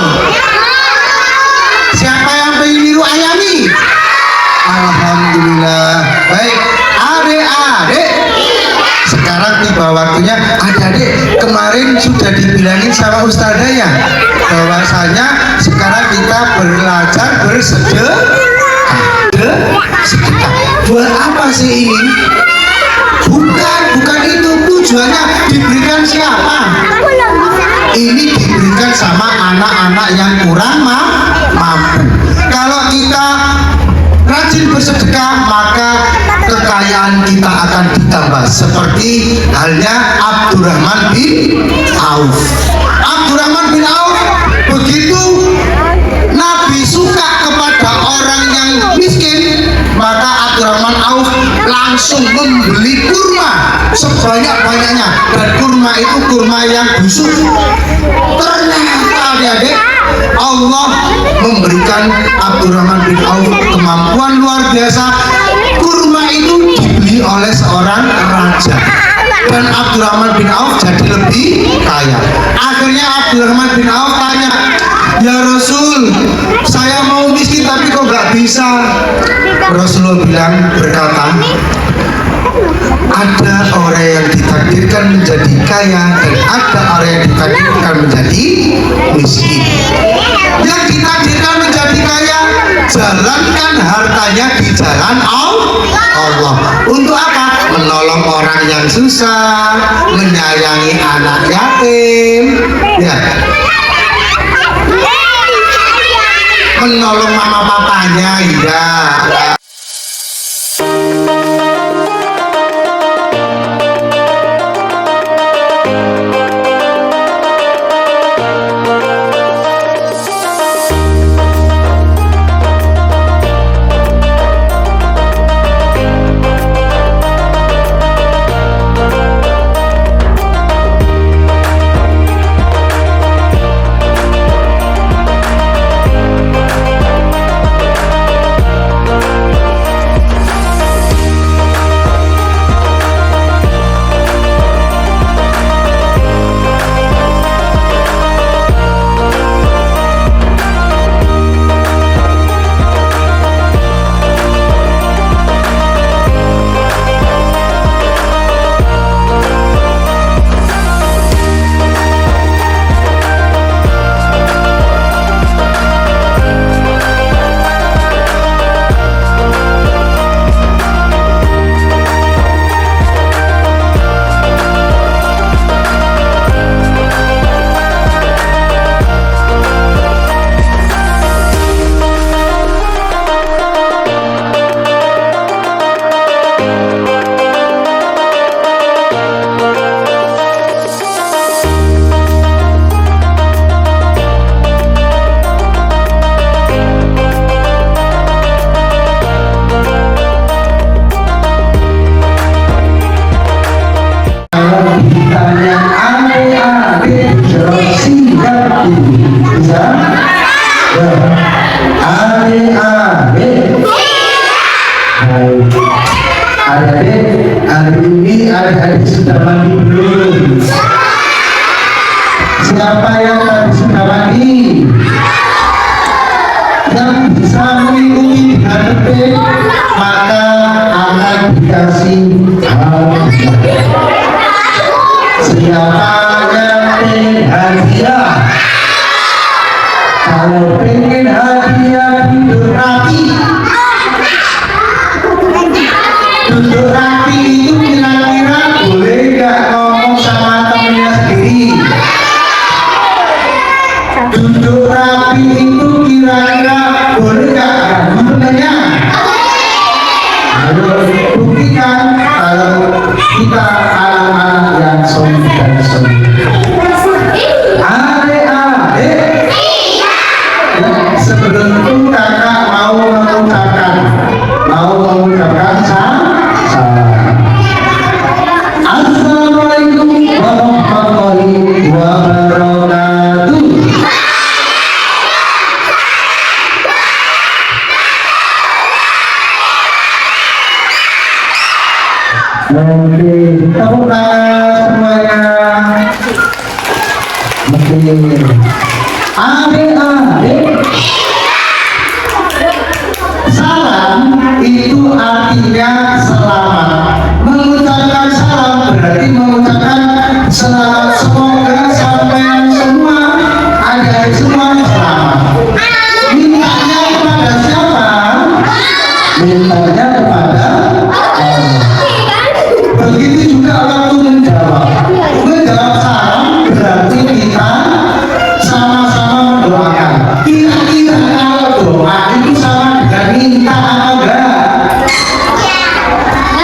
Siapa yang pengen niru ayami? Alhamdulillah. Baik, adik-adik. Sekarang tiba waktunya. Adik-adik, kemarin sudah dibilangin sama Ustazah ya, bahwasanya sekarang kita belajar bersedekah. Buat apa sih ini? Bukan itu tujuannya. Diberikan siapa? Ini diberikan sama anak-anak yang kurang mampu. Kalau kita rajin bersedekah, maka kekayaan kita akan ditambah. Seperti halnya Abdurrahman bin Auf. Abdurrahman bin Auf, begitu Nabi suka kepada orang yang miskin, maka Abdurrahman Auf langsung membeli kurma sebanyak-banyaknya, dan kurma itu kurma yang busuk. Ternyata adik-adik, Allah memberikan Abdurrahman bin Auf kemampuan luar biasa. Kurma itu dibeli oleh seorang raja, dan Abdurrahman bin Auf jadi lebih kaya. Akhirnya Abdurrahman bin Auf tanya, ya Rasul, saya mau miskin tapi kok nggak bisa. Rasulullah berkata, ada orang yang ditakdirkan menjadi kaya dan ada orang yang ditakdirkan menjadi miskin. Yang ditakdirkan menjadi kaya, jalankan hartanya di jalan Allah. Untuk apa? Menolong orang yang susah, menyayangi anak yatim, ya, menolong mama papanya, ya. Adik-adik, hari ini adik-adik sudah mandi belum? Siapa yang tadi sudah mandi? Yang bisa mengikuti dengan tertib, maka akan dikasih hadiah. Siapa yang pengen hadiah? Kalau pengen hadiah, duduk rapi. Duduk rapi itu kira-kira boleh nggak ngomong sama temennya sendiri? Duduk rapi itu kira-kira boleh nggak ganggu temennya? Ayo buktikan kalau kita anak-anak yang soleh dan soleh. Adik-adik, sebelum itu kakak mau mengucapkan salam. Assalamualaikum warahmatullahi wabarakatuh. Oke, tepuk tangan semuanya. Oke. Adik-adik, salam itu artinya selamat. Mengucapkan salam berarti mengucapkan selamat, semoga sampai semua ada semua selamat. Mintanya kepada siapa? Mintanya kepada Allah. Begitu juga waktu menjawab. Menjawab salam berarti kita sama-sama mendoakan. Kira-kira kalau doa itu sama dengan minta apa enggak?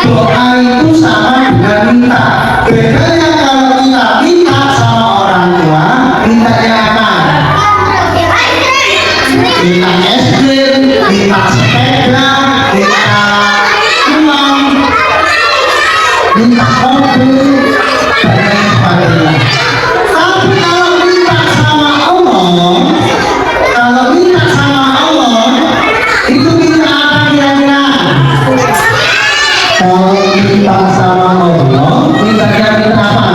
Doa itu sama dengan minta. Bedanya kalau kita minta sama orang tua, mintanya apa? Minta es krim, minta sepeda, minta uang, minta mobil, dan lain sebagainya. Tapi kalau minta sama Allah, itu minta apa kira-kira? Kalau minta sama Allah, mintanya minta apa?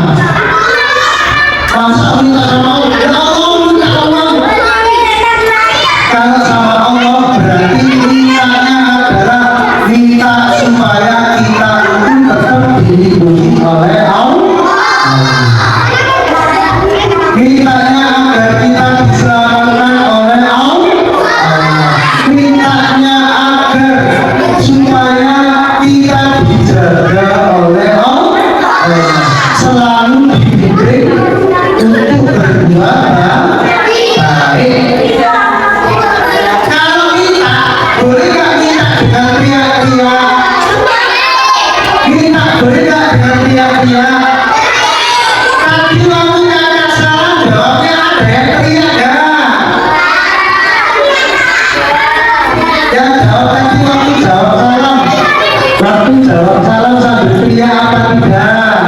Masa minta sama Allah? Ya Allah, minta Allah. Kalau sama Allah berarti mintanya adalah minta supaya kita itu tetap dilindungi oleh Allah. Mintanya agar kita diselamatkan oleh Allah. Mintanya agar supaya kita dijaga oleh Allah. Selalu dibimbing untuk berbuat baik. Kalau kita boleh nggak kita dengan teriak-teriak? Kita boleh nggak dengan teriak-teriak? Tadi waktu kakak salam jawabnya ada yang teriak nggak? Yang jawab tadi waktu jawab salam sambil teriak apa tidak?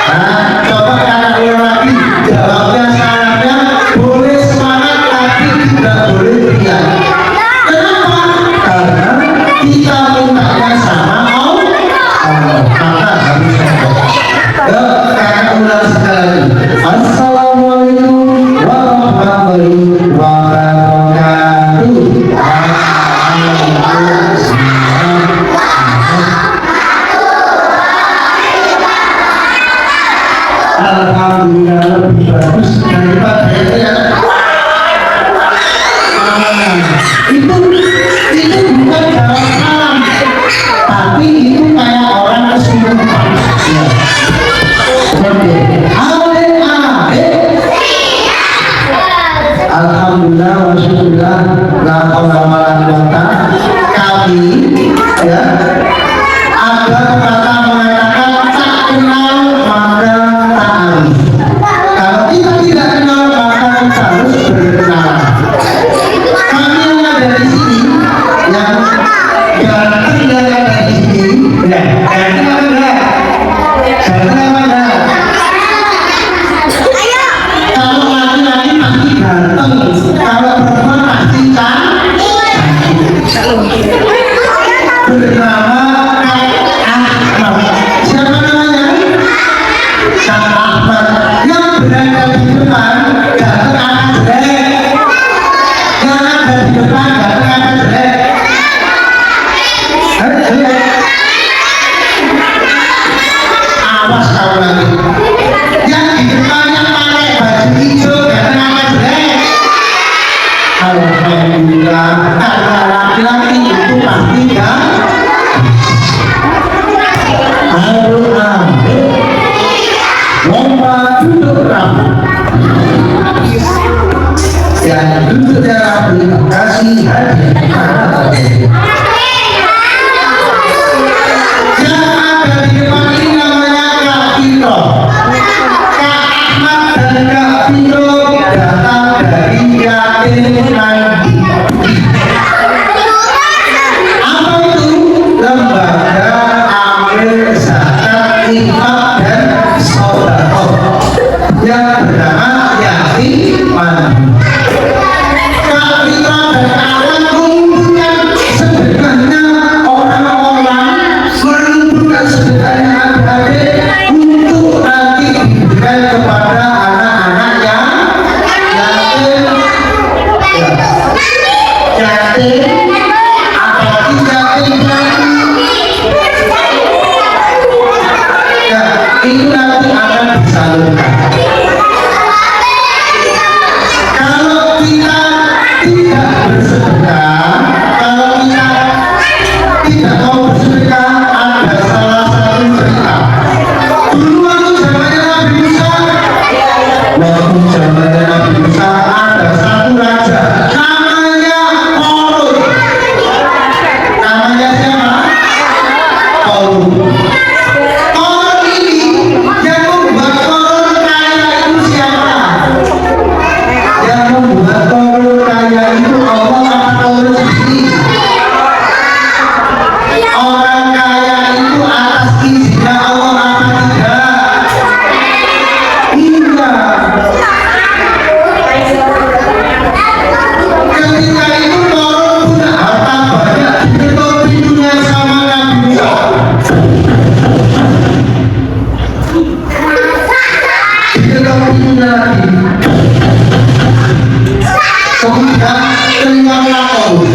Nah, coba kakak ulang lagi. Jawabnya salamnya boleh semangat tapi tidak boleh teriak. Kenapa? Karena kita mintanya sama Allah, maka harus sombong. Yuk, kakak ulang sekali. Assalamualaikum warahmatullahi wabarakatuh. Alhamdulillah lebih bagus daripada itu ya. Itu bukan jawab salam, tapi itu kayak orang kesurupan. Ya. Oke, adik-adik. Alhamdulillah wa syukurillah la haula wa la quwata. Kami ya ada kata mengatakan tak kenal maka tak arif. Kalau kita tidak kenal maka kita harus berkenalan. Kami yang ada di sini, yang ganteng yang ada di sini, ya ganteng apa enggak? Ganteng apa enggak? Kalau laki-laki pasti ganteng, kalau perempuan pasti cantik. Bernama Ahmad. Siapa namanya? Kang Ahmad. Yang berada di depan ganteng akan jelek. Yang ada di depan ganteng akan jelek. Jelek. Awas kau lagi. Yang di depan yang pakai baju hijau ganteng akan jelek. Alhamdulillah, karena laki-laki itu pasti kan. Aduh, lomba duduk rapi. itu nanti akan disalurkan. Kalau kita tidak bersedekah, kalau kita tidak mau bersedekah, ada salah satu cerita. Dulu waktu zamannya Nabi Musa, ada satu raja namanya Korun. Namanya siapa? Korun. Korun ini yang membuat Korun kaya itu siapa? Yang membuat Korun kaya itu Allah apa Korun sendiri? Orang kaya itu atas izinnya Allah apa tidak? Iya. Ketika itu Korun punya harta banyak, diketuk pintunya sama Nabi Musa. Diketuk pintunya lagi. Kemudian keluarlah Korun.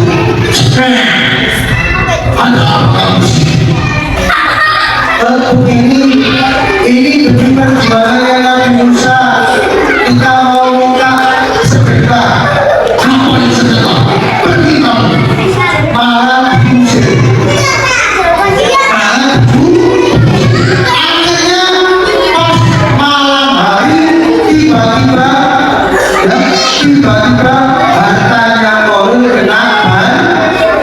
Ada apa? Ini demi perjuangannya Nabi Musa. Kita mau minta sedekah. Apa yang sedekah? Pergi kamu. Malah diusir. Malah diusir. Akhirnya pas malam hari tiba-tiba hartanya Korun kena banjir.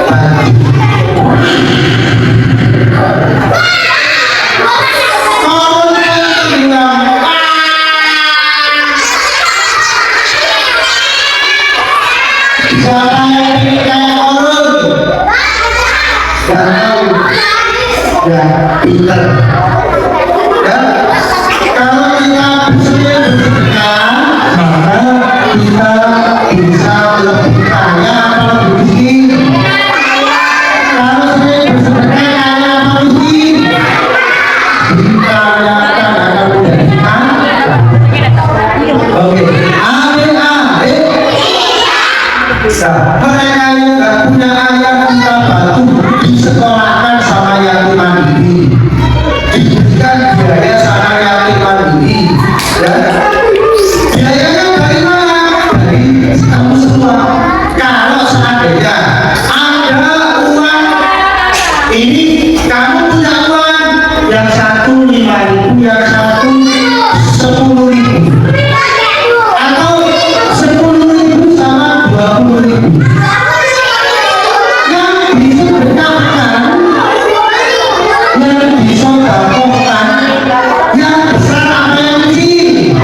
Korun bilang, siapa yang ingin kayak Korun? Gak tahu. Ya, pinter. Ya, kalau kita bisa bersedekah, maka kita bisa lebih kaya atau lebih miskin. Kalau saya bersedekah kaya atau miskin, kita akan menjadi kaya. Oke, adik-adik. Mereka yang gak punya ayah kita bantu disekolahkan sama yatim mandiri, diberikan biaya sama yatim mandiri. Ya, biayanya dari mana? Dari kamu semua. Kalau seandainya ada uang, ini kamu punya uang, yang satu 5.000, yang satu 10.000, atau 10.000 sama 20.000. Yang disedekahkan, yang disedekahkan, yang besar apa yang kecil?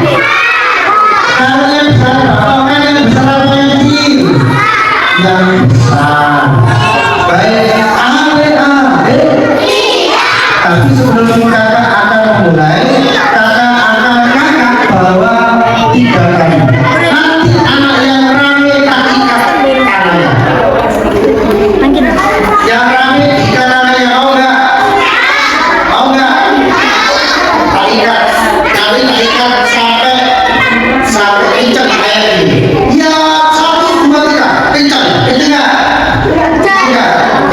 Kalau yang besar apa yang besar apa yang kecil? Yang besar. Baik, adik-adik. Tapi sebelum kakak akan memulai, kakak bawa 3 kali. Nanti anak yang rame tak ikat tangannya. Yang rame ikat tangannya, mau nggak? Mau nggak? Tak ikat. Kali tak ikat sampai kencang kayak ini. Ya, 1, 2, 3, kencang nggak? Kencang.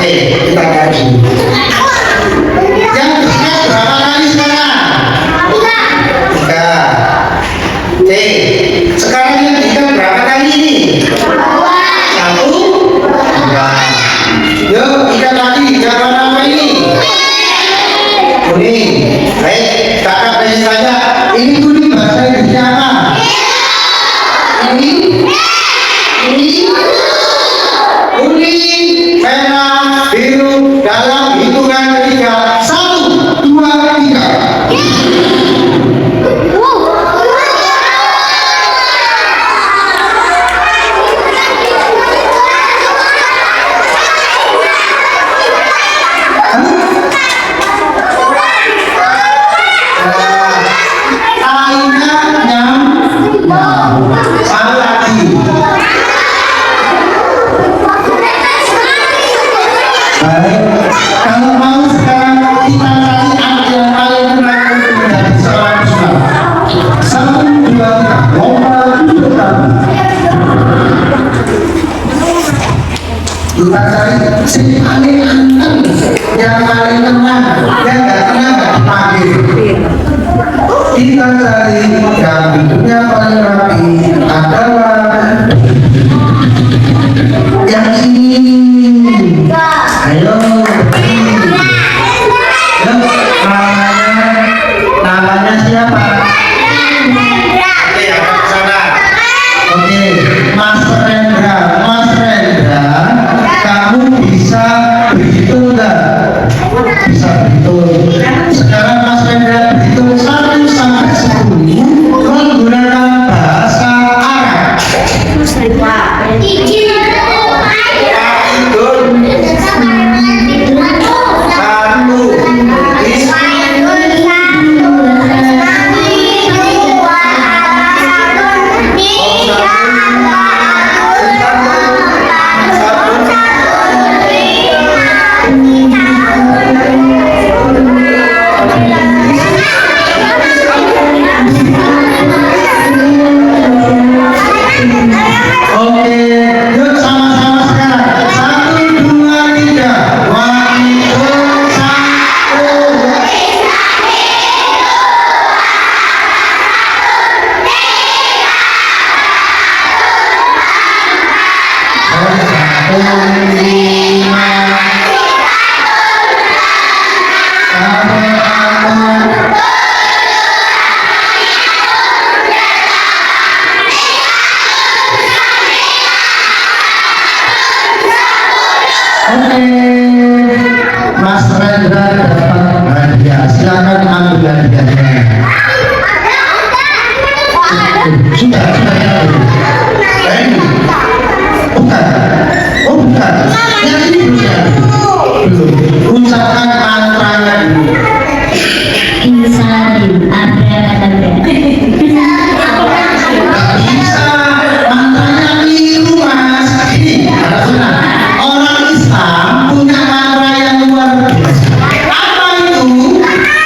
Kita gaji. Yang diikat berapa kali sekarang? 3. Sekarang yang diikat berapa kali ini? 1, 2. Yuk, ikat lagi. Jangan apa ini? Kuning. Baik, kakak tanya saja. Ini kuning bahasa Inggrisnya apa? Ini? Kuning, merah, biru, dalam hitungan 3. 1, 2, 3. Satu lagi. Baik, kalau mau sekarang kita kasih anak yang paling benar untuk menjadi seorang Islam. 1, 2, 3, lomba duduk kami. Kita cari si paling anteng, yang paling tenang, yang gak tenang gak dipanggil. Mas Rendra dapat hadiah. Silakan ambil hadiahnya. Sudah ya. Ini bukan. Oh bukan. Yang ini belum. Ucapkan mantranya dulu. Insalim abrakadabra. Gak bisa, mantranya keliru mas. Ini orang Islam punya mantra yang luar biasa. Apa itu?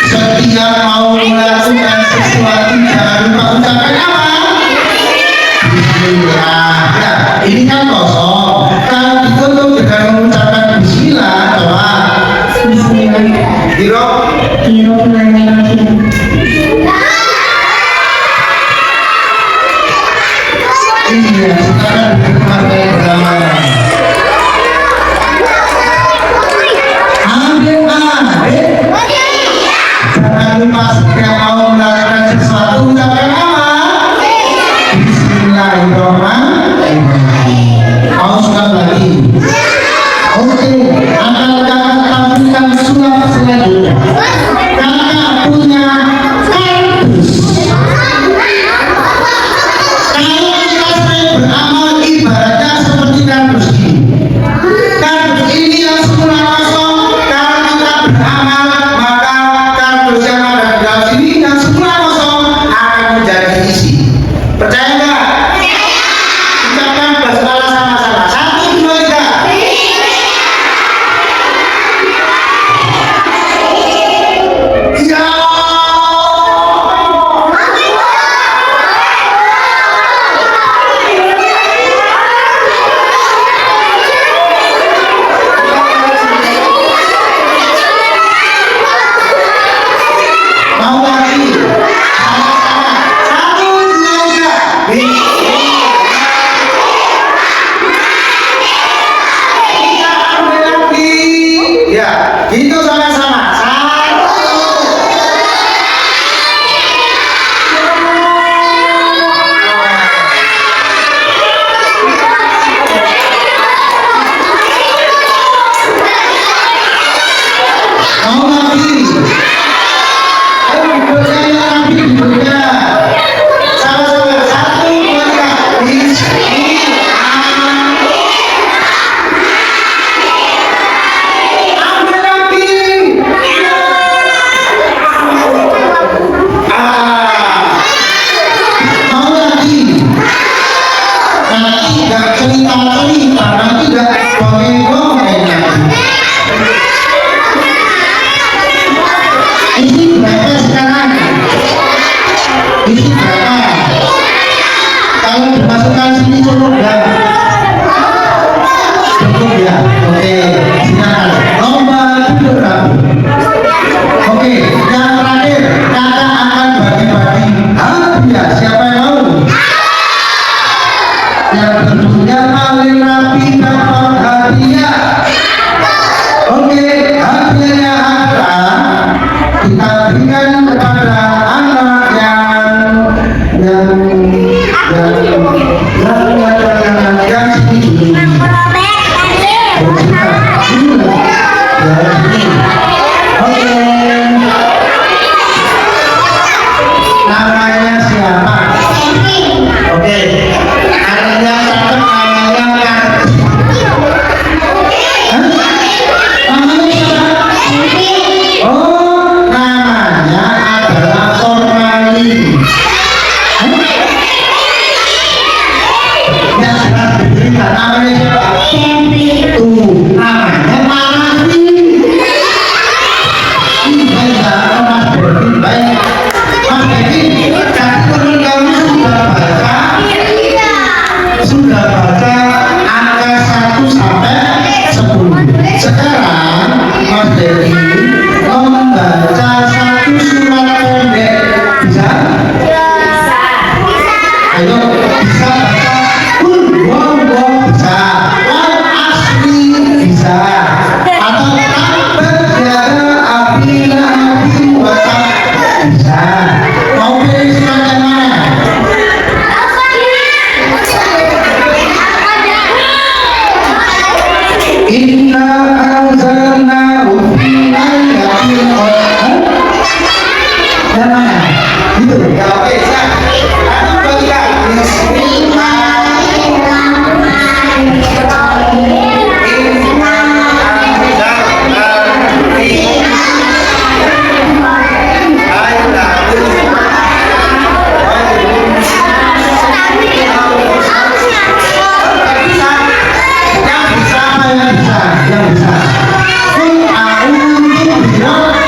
Setiap mau melakukan sesuatu jangan lupa ucapkan apa? Bismillah. Ya, ini kan kosong. Kalau ditutup dengan mengucapkan Bismillah, coba. Bismillahirrahmanirrahim. Iya, silakan partai pertama. Ambil jangan lupa setiap mau melakukan sesuatu ucapkan apa? Bismillahirrahmanirrahim. Mau sudah lagi. Oke, akan kakak tampilkan sulap selanjutnya. Kakak punya kardus. Kalau kita sering beramal ibaratnya seperti kardus ini. Kardus ini yang semula kosong. Kalau kita beramal maka kardus yang ada di dalam sini yang semula kosong akan menjadi isi. Percaya nggak? Ucapkan basmalah sama-sama. 1, 2, 3. Ya. Mau lagi? Sama-sama. 1, 2, 3. Kita ambil lagi. Ya, itu sama-sama. 1. Mau lagi? Ayo dipercaya lagi juga. Sama-sama. 1, 2, 3. Ambil lagi. Mau lagi? Nanti gak cerita-cerita, nanti gak dongeng-dongeng lagi.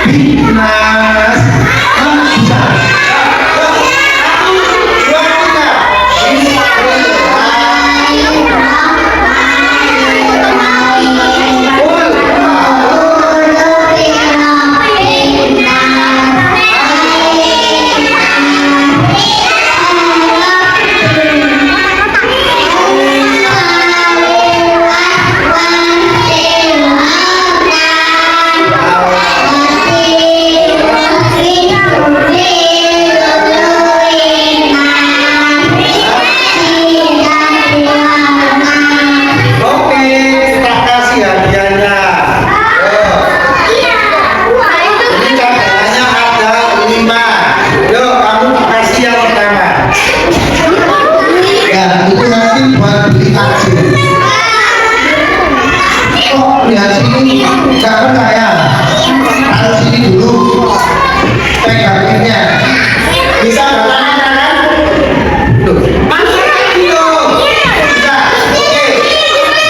Binas. Bisa. Oke, kita kasih hadiahnya. Ini cadangannya ada 5. Yuk, kamu kasih yang pertama. Ya, itu nanti buat beli takjil. Oh, lihat sini, nggak percaya. Taruh sini dulu. Pegang pinnya. Bisa bertahan kan? Tuh. Masuk lagi dong. Bisa. Oke.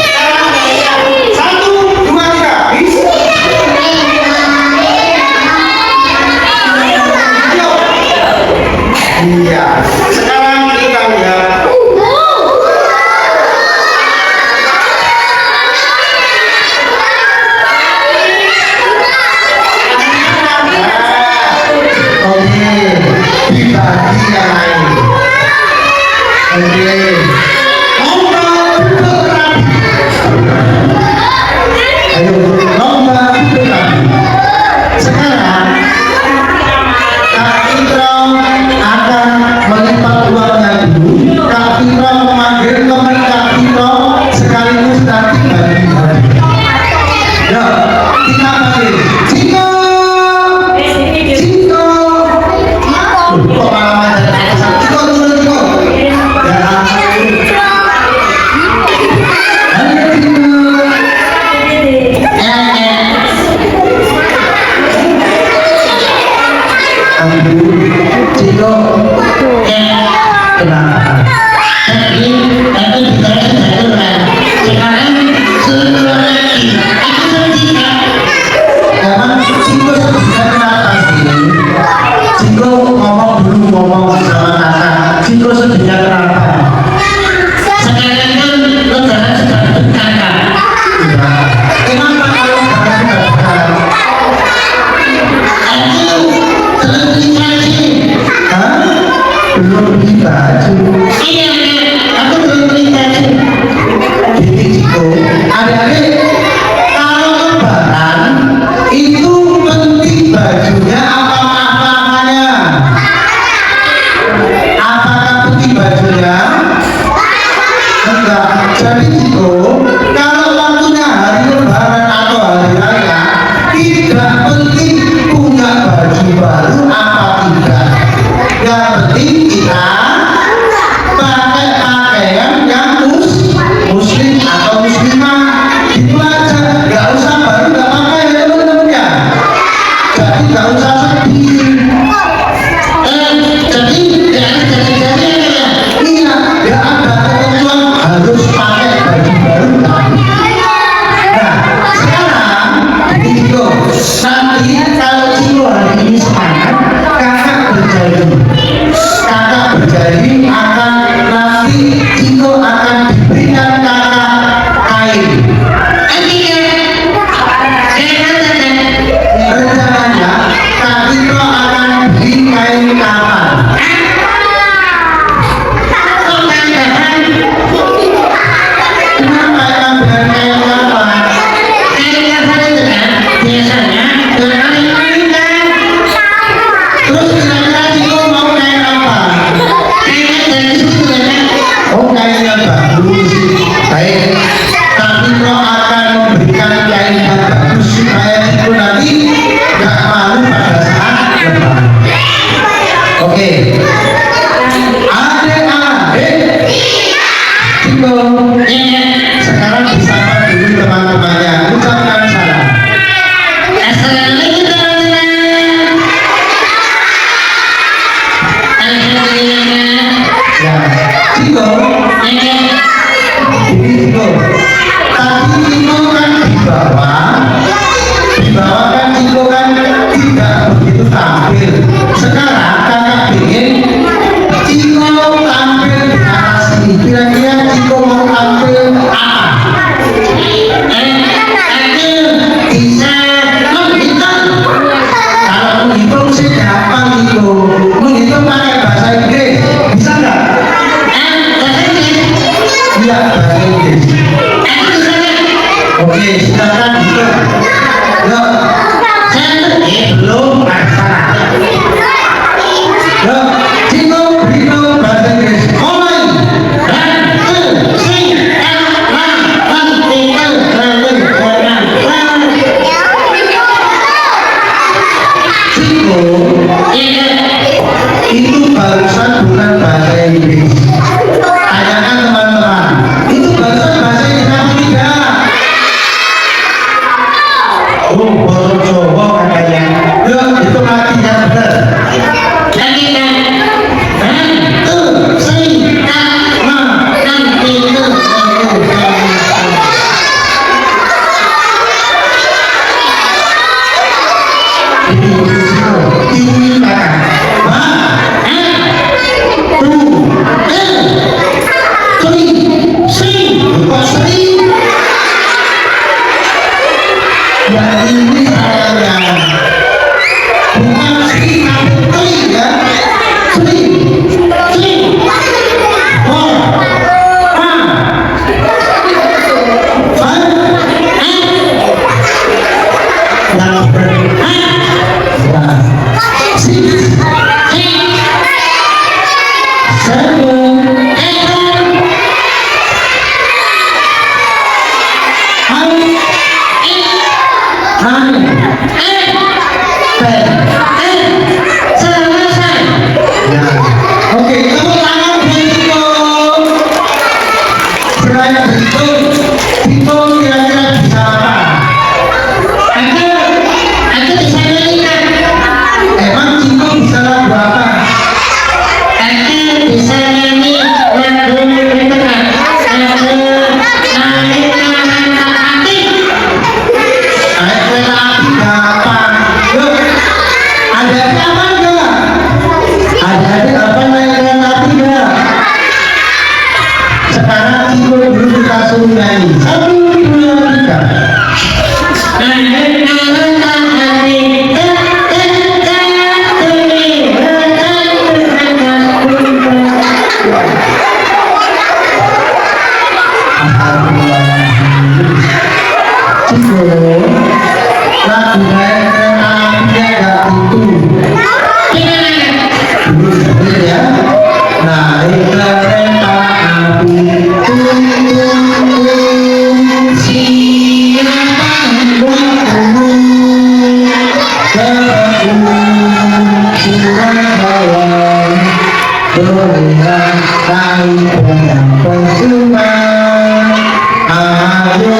Sekarang 1, 2, 3. Bisa. Ayo. Iya. Sekarang kita lihat. Oke, dibagi yang lain. Oke. Lomba duduk rapi. Ayo, lomba duduk rapi. Sekarang Kak Fitro akan melipat uangnya dulu. Kak Fitro memanggil teman Kak Fitro sekaligus nanti bagi. Yuk, kita panggil. Ciko. Ciko. Kok malam aja? Ciko turun Ciko. Ya. Ayo Ciko. Ciko. Kenapa? Tapi dikasih satu orang. Sekarang suruh lagi. Aku sedih. Emang Ciko sedihnya kenapa sih? Ciko ngomong sama kakak. Ciko sedihnya kenapa? Sekarang kan lebaran sudah dekat kan? Kenapa kalau lebaran sudah dekat? Aku terus dikasih. Hah? itu tampil. Sekarang kakak ingin Ciko tampil di atas ini. Kira-kira Ciko mau tampil apa? Bisa menghitung. Kalau menghitung sih gampang itu. Menghitung pakai bahasa Inggris. Bisa nggak? Bahasa Inggris? Iya, bahasa Inggris. Oke, silakan hitung. Yuk. Belum masalah. Yuk, Ciko beritahu bahasa Inggris. Mulai. Ciko, itu barusan bukan bahasa Inggris. Tanyakan teman-teman. Itu barusan bahasa Inggris apa tidak? Oh, bahasa Jawa katanya. Yuk, itu lagi yang benar. Oke, tepuk tangan buat Ciko. Berani berhitung, hitung kira-kira bisa apa? Aku bisa nyanyikan. Emang Ciko bisa lagu apa? Aku bisa nyanyi lagu itu kan. Gampang. Yuk, ada apa enggak? Ada apa naik hati enggak? Sekarang Ciko dulu kita suruh nyanyi. 1, 2, 3. Ciko, lagu naik kereta api enggak itu. Dulu ya. Naik kereta api, tung tung tung, siapa bertemu Surabaya, terlihat naik dengan persuma. Ayo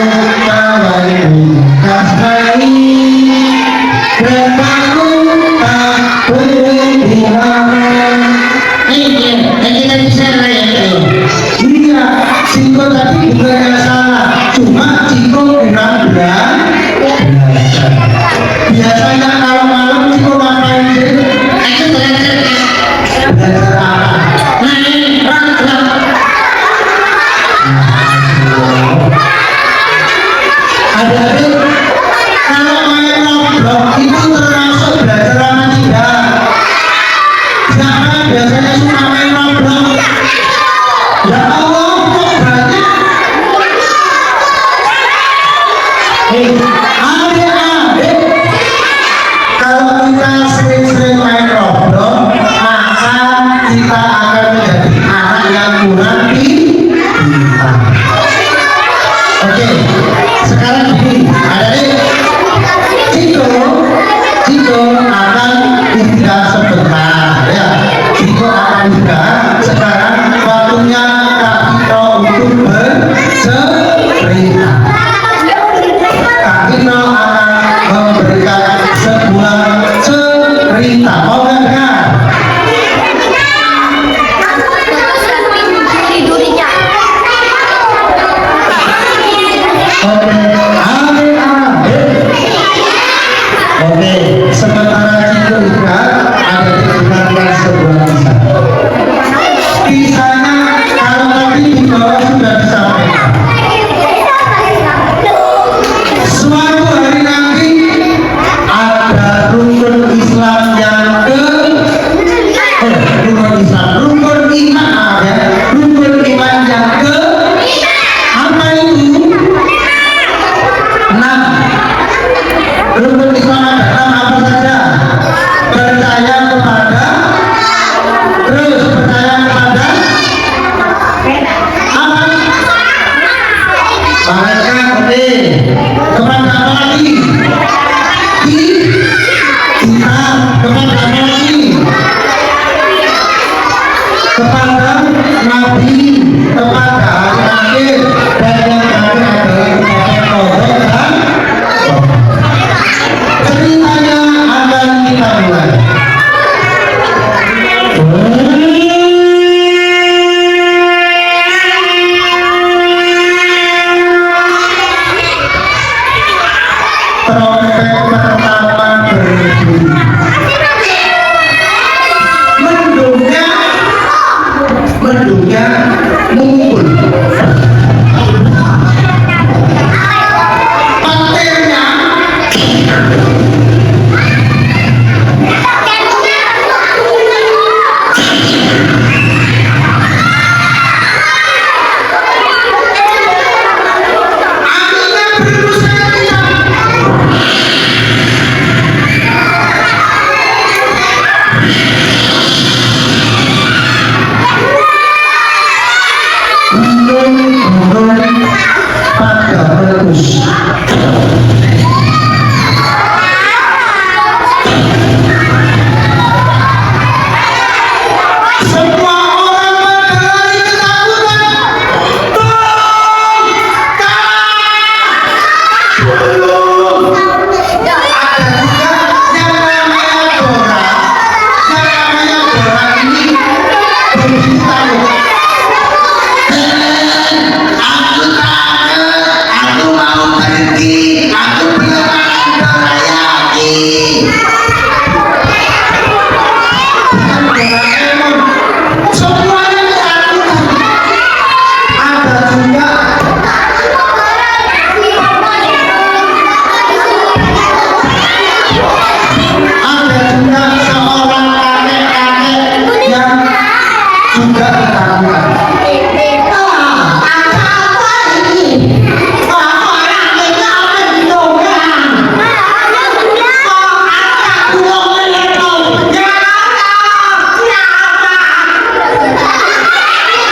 kawai kasai, keretaku tak berhenti lama. Kita bisa naik. Iya, Ciko tadi bukan salah, cuma Ciko kurang belajar. Biasanya kalau malam Ciko ngapain sih? Aku belajar. Belajar apa? Main rock. Adik-adik, kalau main rock itu termasuk belajar apa tidak? Siapa yang biasanya suka main rock? Ya Allah, kok berarti? Adik-adik, kalau kita sering-sering main roblox, maka kita akan menjadi anak yang kurang pintar. Oke, sekarang begini, adik-adik, Ciko akan istirahat sebentar, ya. Ciko akan istirahat. Sekarang waktunya Kak Ciko untuk bercerita. Kak Ciko akan memberikan sebuah cerita. sementara itu istirahat ada di belakang sebuah kisah. Kisahnya kalau tadi di bawah sudah disampaikan. Suatu hari nanti ada rukun Islam yang rukun iman ya, rukun iman yang apa itu? 6. Rukun Islam ada 6 apa saja? Percaya kepada, terus percaya kepada apa? Malaikat, oke. Kepada apa lagi? Kitab. Kepada apa lagi? Kepada Nabi, kepada hari akhir, dan yang terakhir adalah ceritanya akan kita mulai. Trompet pertama berbunyi. Mendungnya mengumpul. Petirnya anginnya berbusa kencang. Gunung pada meletus. Semua orang berlari ketakutan. Tolong! Tolong! Ada juga yang namanya Dora. Yang namanya Dora ini berbisnis tahu. Aku takut, aku mau pergi, aku belum akan dorayaki. Semuanya ketakutan. Ada juga seorang kakek-kakek yang juga ketakutan.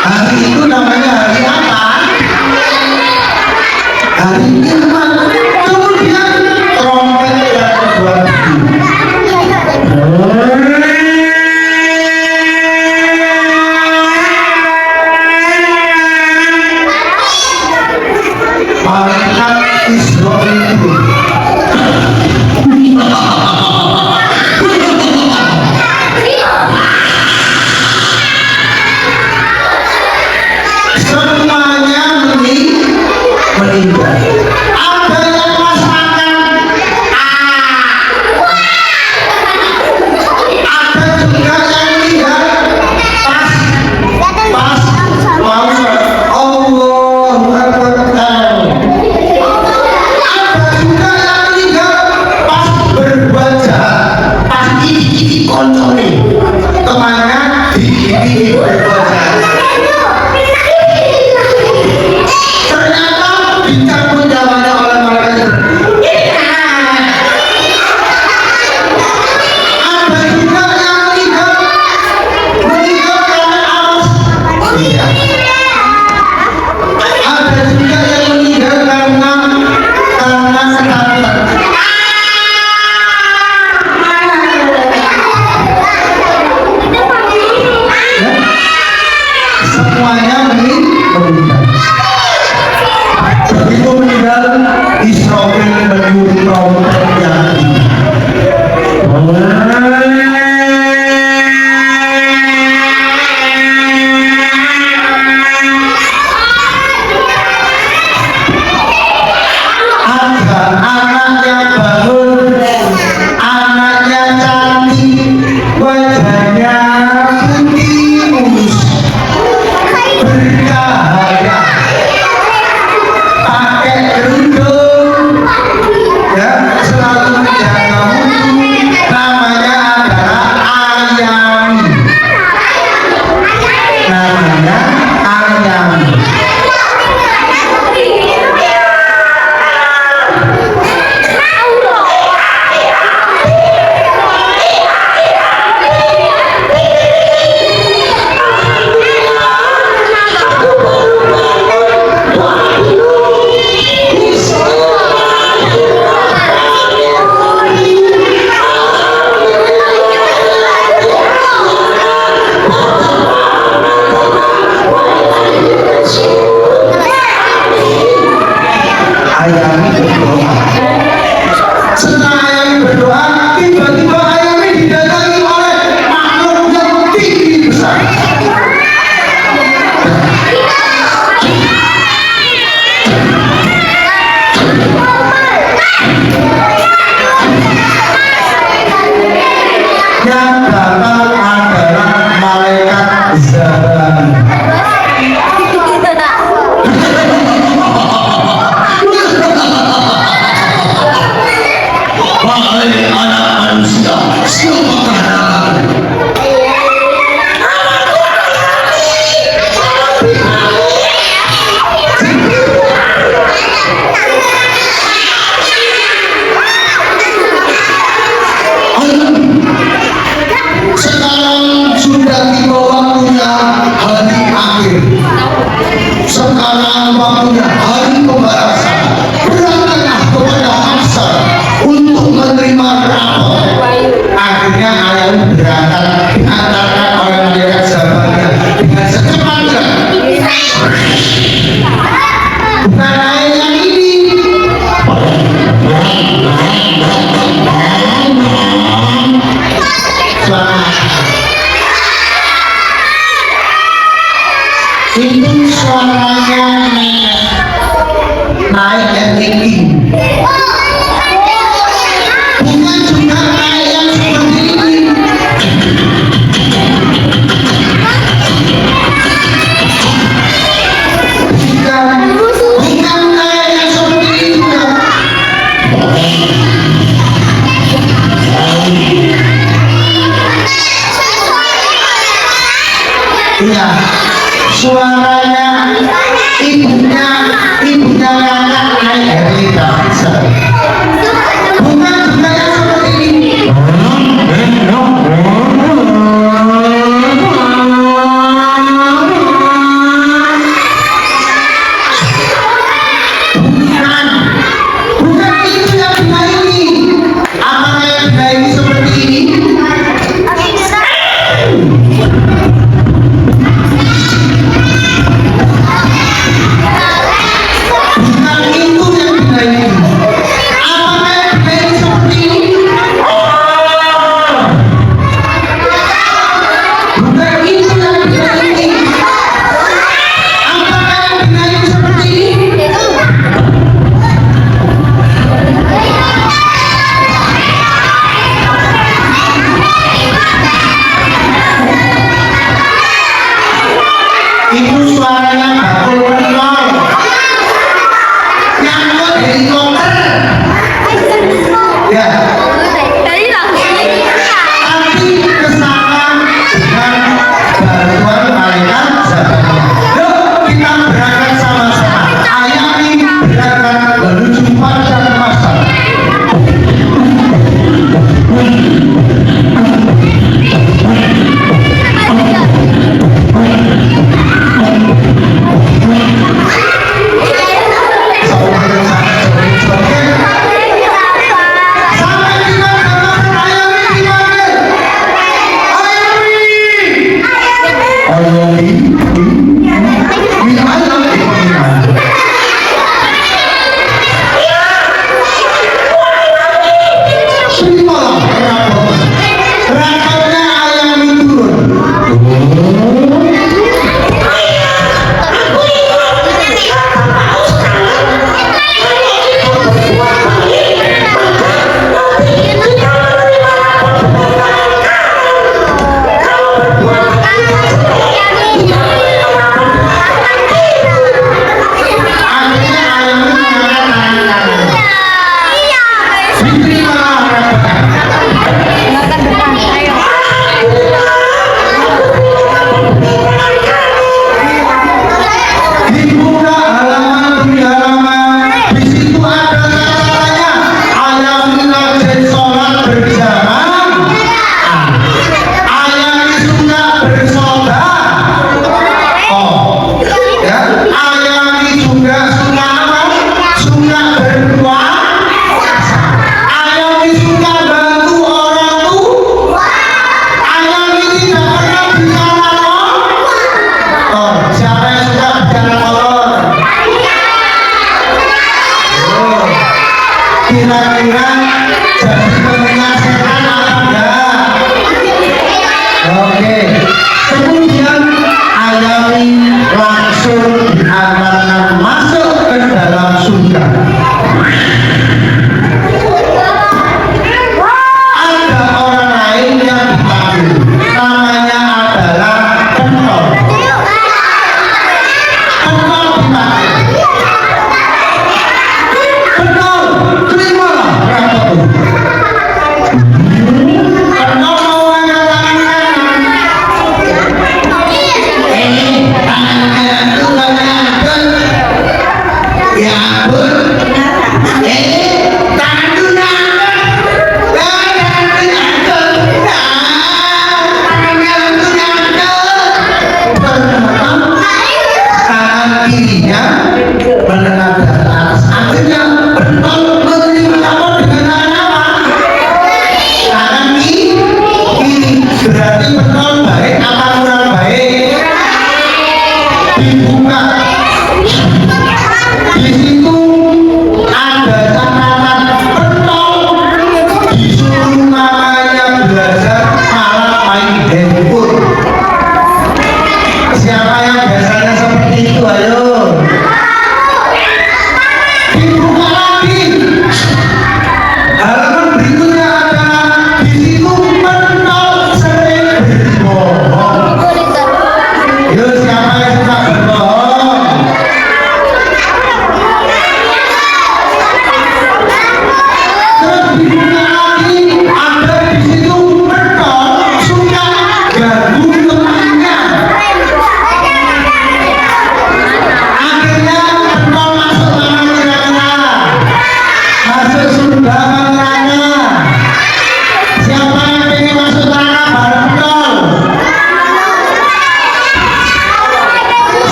Hari itu namanya hari apa? Hari Jumat. Kemudian trompet yang kedua berbunyi. Malaikat Israel itu semuanya meninggal. Ada yang masakan, ada juga yang meninggal pas mau Allahu Akbar. Ada juga yang meninggal pas berbuat jahat, pas gigi-gigi koncone kemana gigi-gigi berbuat jahat. Ternyata dicabut nyawanya oleh malaikat. Ada juga yang meninggal karena aus. Iya. Ada juga yang meninggal karena ketakutan. Semuanya meninggal. Begitu meninggal, Israfil meniup trompet yang tinggi. Ada anak yang bangun, anak Sekarang sudah tiba waktunya hari akhir. Sekarang waktunya hari pembalasan. Berangkatlah kepada Hasan untuk menerima rapor. Akhirnya ayam berangkat diantarkan oleh malaikat sahabatnya dengan secepatnya. Bukan ayam yang ini. Itu suaranya naik yang tinggi. Bukan juga naik yang seperti ini.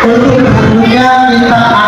Untuk gurunya minta